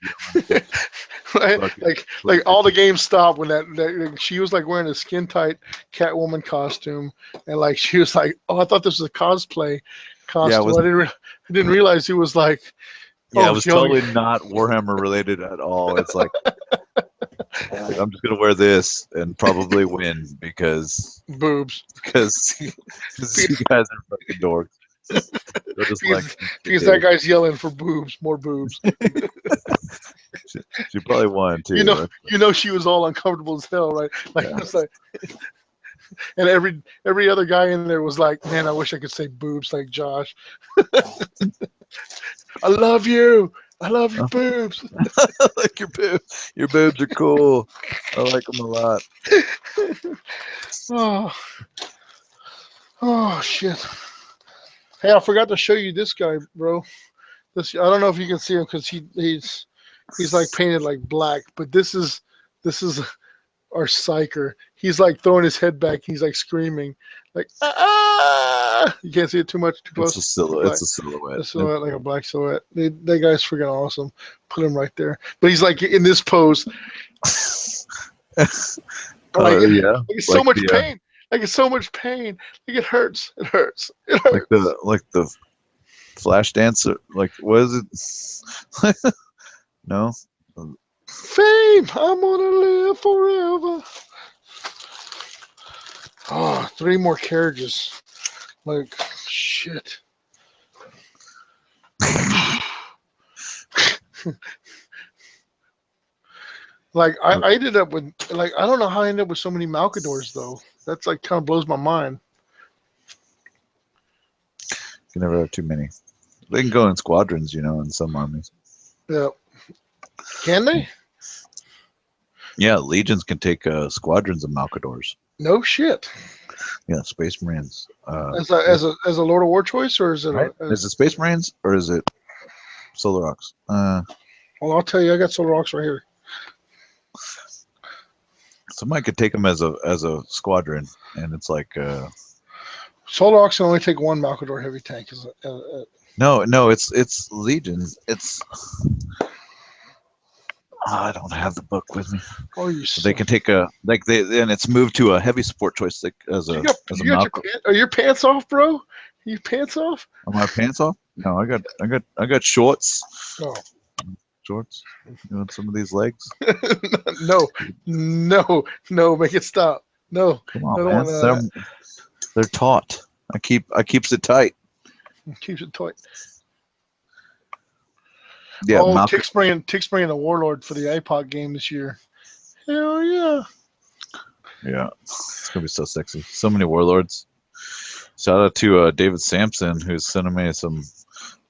right? Like all the games stopped when that she was like wearing a skin tight Catwoman costume, and like she was like, "Oh, I thought this was a cosplay costume. Yeah, I didn't realize it was like." Yeah, it was totally not Warhammer related at all. It's like, I'm just gonna wear this and probably win because boobs. Because you guys are fucking dorks. Because that guy's yelling for boobs, more boobs. she probably won too. You know she was all uncomfortable as hell, right? Like, yeah. It's like, and every other guy in there was like, "Man, I wish I could say boobs like Josh." I love you. I love your boobs. I like your boobs. Your boobs are cool. I like them a lot. Oh shit. Hey, I forgot to show you this guy, bro. I don't know if you can see him because he's like painted like black, but this is our psyker. He's like throwing his head back. He's like screaming, like ah! You can't see it too close. It's a silhouette. It's a silhouette. A silhouette, like a black silhouette. That guy's freaking awesome. Put him right there. But he's like in this pose. Yeah. Like it's so much pain. Like it's so much pain. Like it hurts. It hurts. It hurts. Like the Flash dancer. Like what is it? No. Fame. I'm gonna live forever. Oh, 3 more carriages. Like shit. Like I ended up with I don't know how I ended up with so many Malcadors though. That's like kind of blows my mind. You never have too many. They can go in squadrons, in some armies. Yeah. Can they? Yeah, legions can take squadrons of Malcadors. No shit. Yeah, Space Marines. As a Lord of War choice, or is it? Right? Is it Space Marines or is it Solar Ox? Well, I'll tell you, I got Solar Ox right here. Somebody could take them as a squadron, and it's like. Solar Ox can only take 1 Malcador heavy tank. No, it's legions. It's. I don't have the book with me. Oh, they can take and it's moved to a heavy support choice as a Are your pants off, bro? Are your pants off? Are my pants off? No, I got shorts. Oh. Shorts. You want some of these legs? No, make it stop. No. Come on, man. They're taut. I keeps it tight. Keeps it tight. Yeah, Tick's bringing a Warlord for the iPod game this year. Hell yeah. Yeah, it's gonna be so sexy. So many Warlords. Shout out to David Sampson, who's sending me some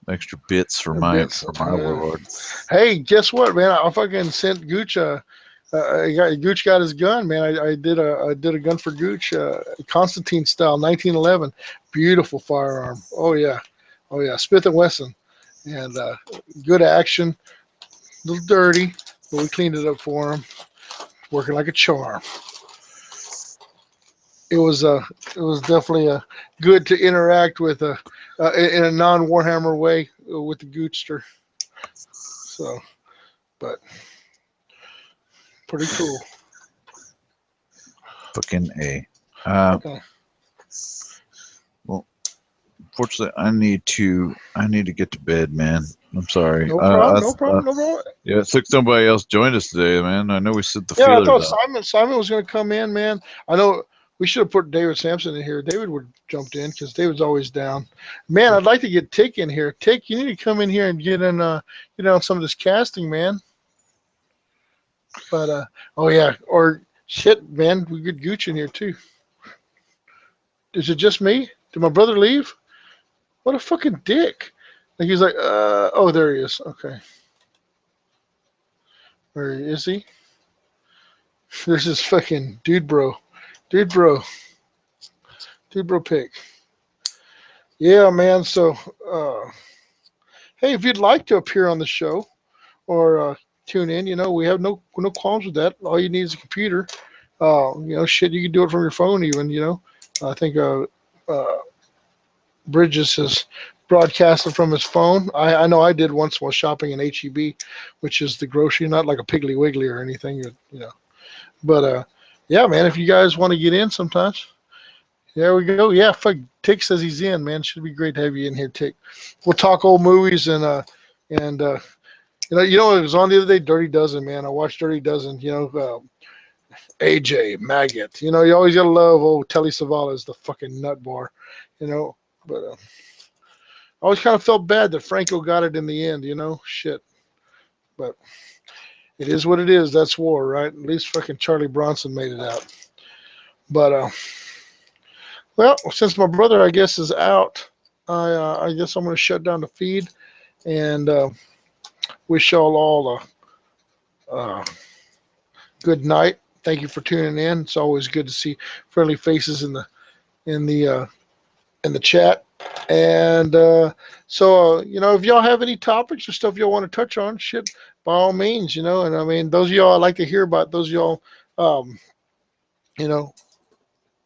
extra bits for my Warlord. Hey, guess what, man? I fucking sent Gooch. Gooch got his gun, man. I did a gun for Gooch, Constantine style, 1911. Beautiful firearm. Oh yeah, Smith & Wesson. And good action, a little dirty, but we cleaned it up for him. Working like a charm. It was definitely good to interact with in a non-Warhammer way with the Goochster. So, but pretty cool. Fucking A. Okay. Well, unfortunately, I need to get to bed, man. I'm sorry. No problem. Yeah, it's like somebody else joined us today, man. I know we set the feelers I thought out. Simon was going to come in, man. I know We should have put David Sampson in here. David would have jumped in because David's always down. Man, I'd like to get Tick in here. Tick, you need to come in here and get on some of this casting, man. But oh yeah, or shit, man, we get Gooch in here too. Is it just me? Did my brother leave? What a fucking dick! Like he's like, oh, there he is. Okay, where is he? There's this fucking dude, bro, dude, bro, dude, bro, pick. Yeah, man. So, hey, if you'd like to appear on the show or tune in, we have no qualms with that. All you need is a computer. Shit, you can do it from your phone even. I think Bridges has broadcasted from his phone. I know I did once while shopping in HEB, which is the grocery, not like a Piggly Wiggly or anything, But yeah, man, if you guys want to get in sometimes, there we go. Yeah, fuck. Tick says he's in, man. Should be great to have you in here, Tick. We'll talk old movies and it was on the other day. Dirty Dozen, man. I watched Dirty Dozen. AJ Maggot. You always gotta love old Telly Savalas, the fucking nut bar. But I always kind of felt bad that Franco got it in the end. Shit. But it is what it is. That's war, right? At least fucking Charlie Bronson made it out. But well, since my brother, I guess, is out, I guess I'm going to shut down the feed and wish y'all all a good night. Thank you for tuning in. It's always good to see friendly faces in the chat. And so if y'all have any topics or stuff y'all want to touch on, shit, by all means, And I mean, those of y'all I like to hear about. Those of y'all,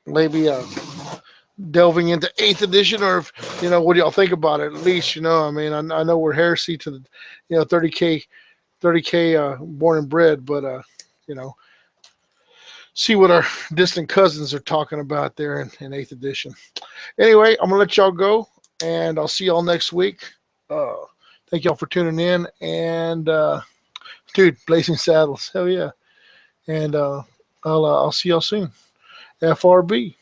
maybe delving into 8th edition, or if what do y'all think about it? At least I mean, I know we're heresy to the 30k born and bred, but see what our distant cousins are talking about there in 8th edition. Anyway, I'm gonna let y'all go, and I'll see y'all next week. Thank y'all for tuning in, and dude, Blazing Saddles, hell yeah, and I'll see y'all soon. FRB.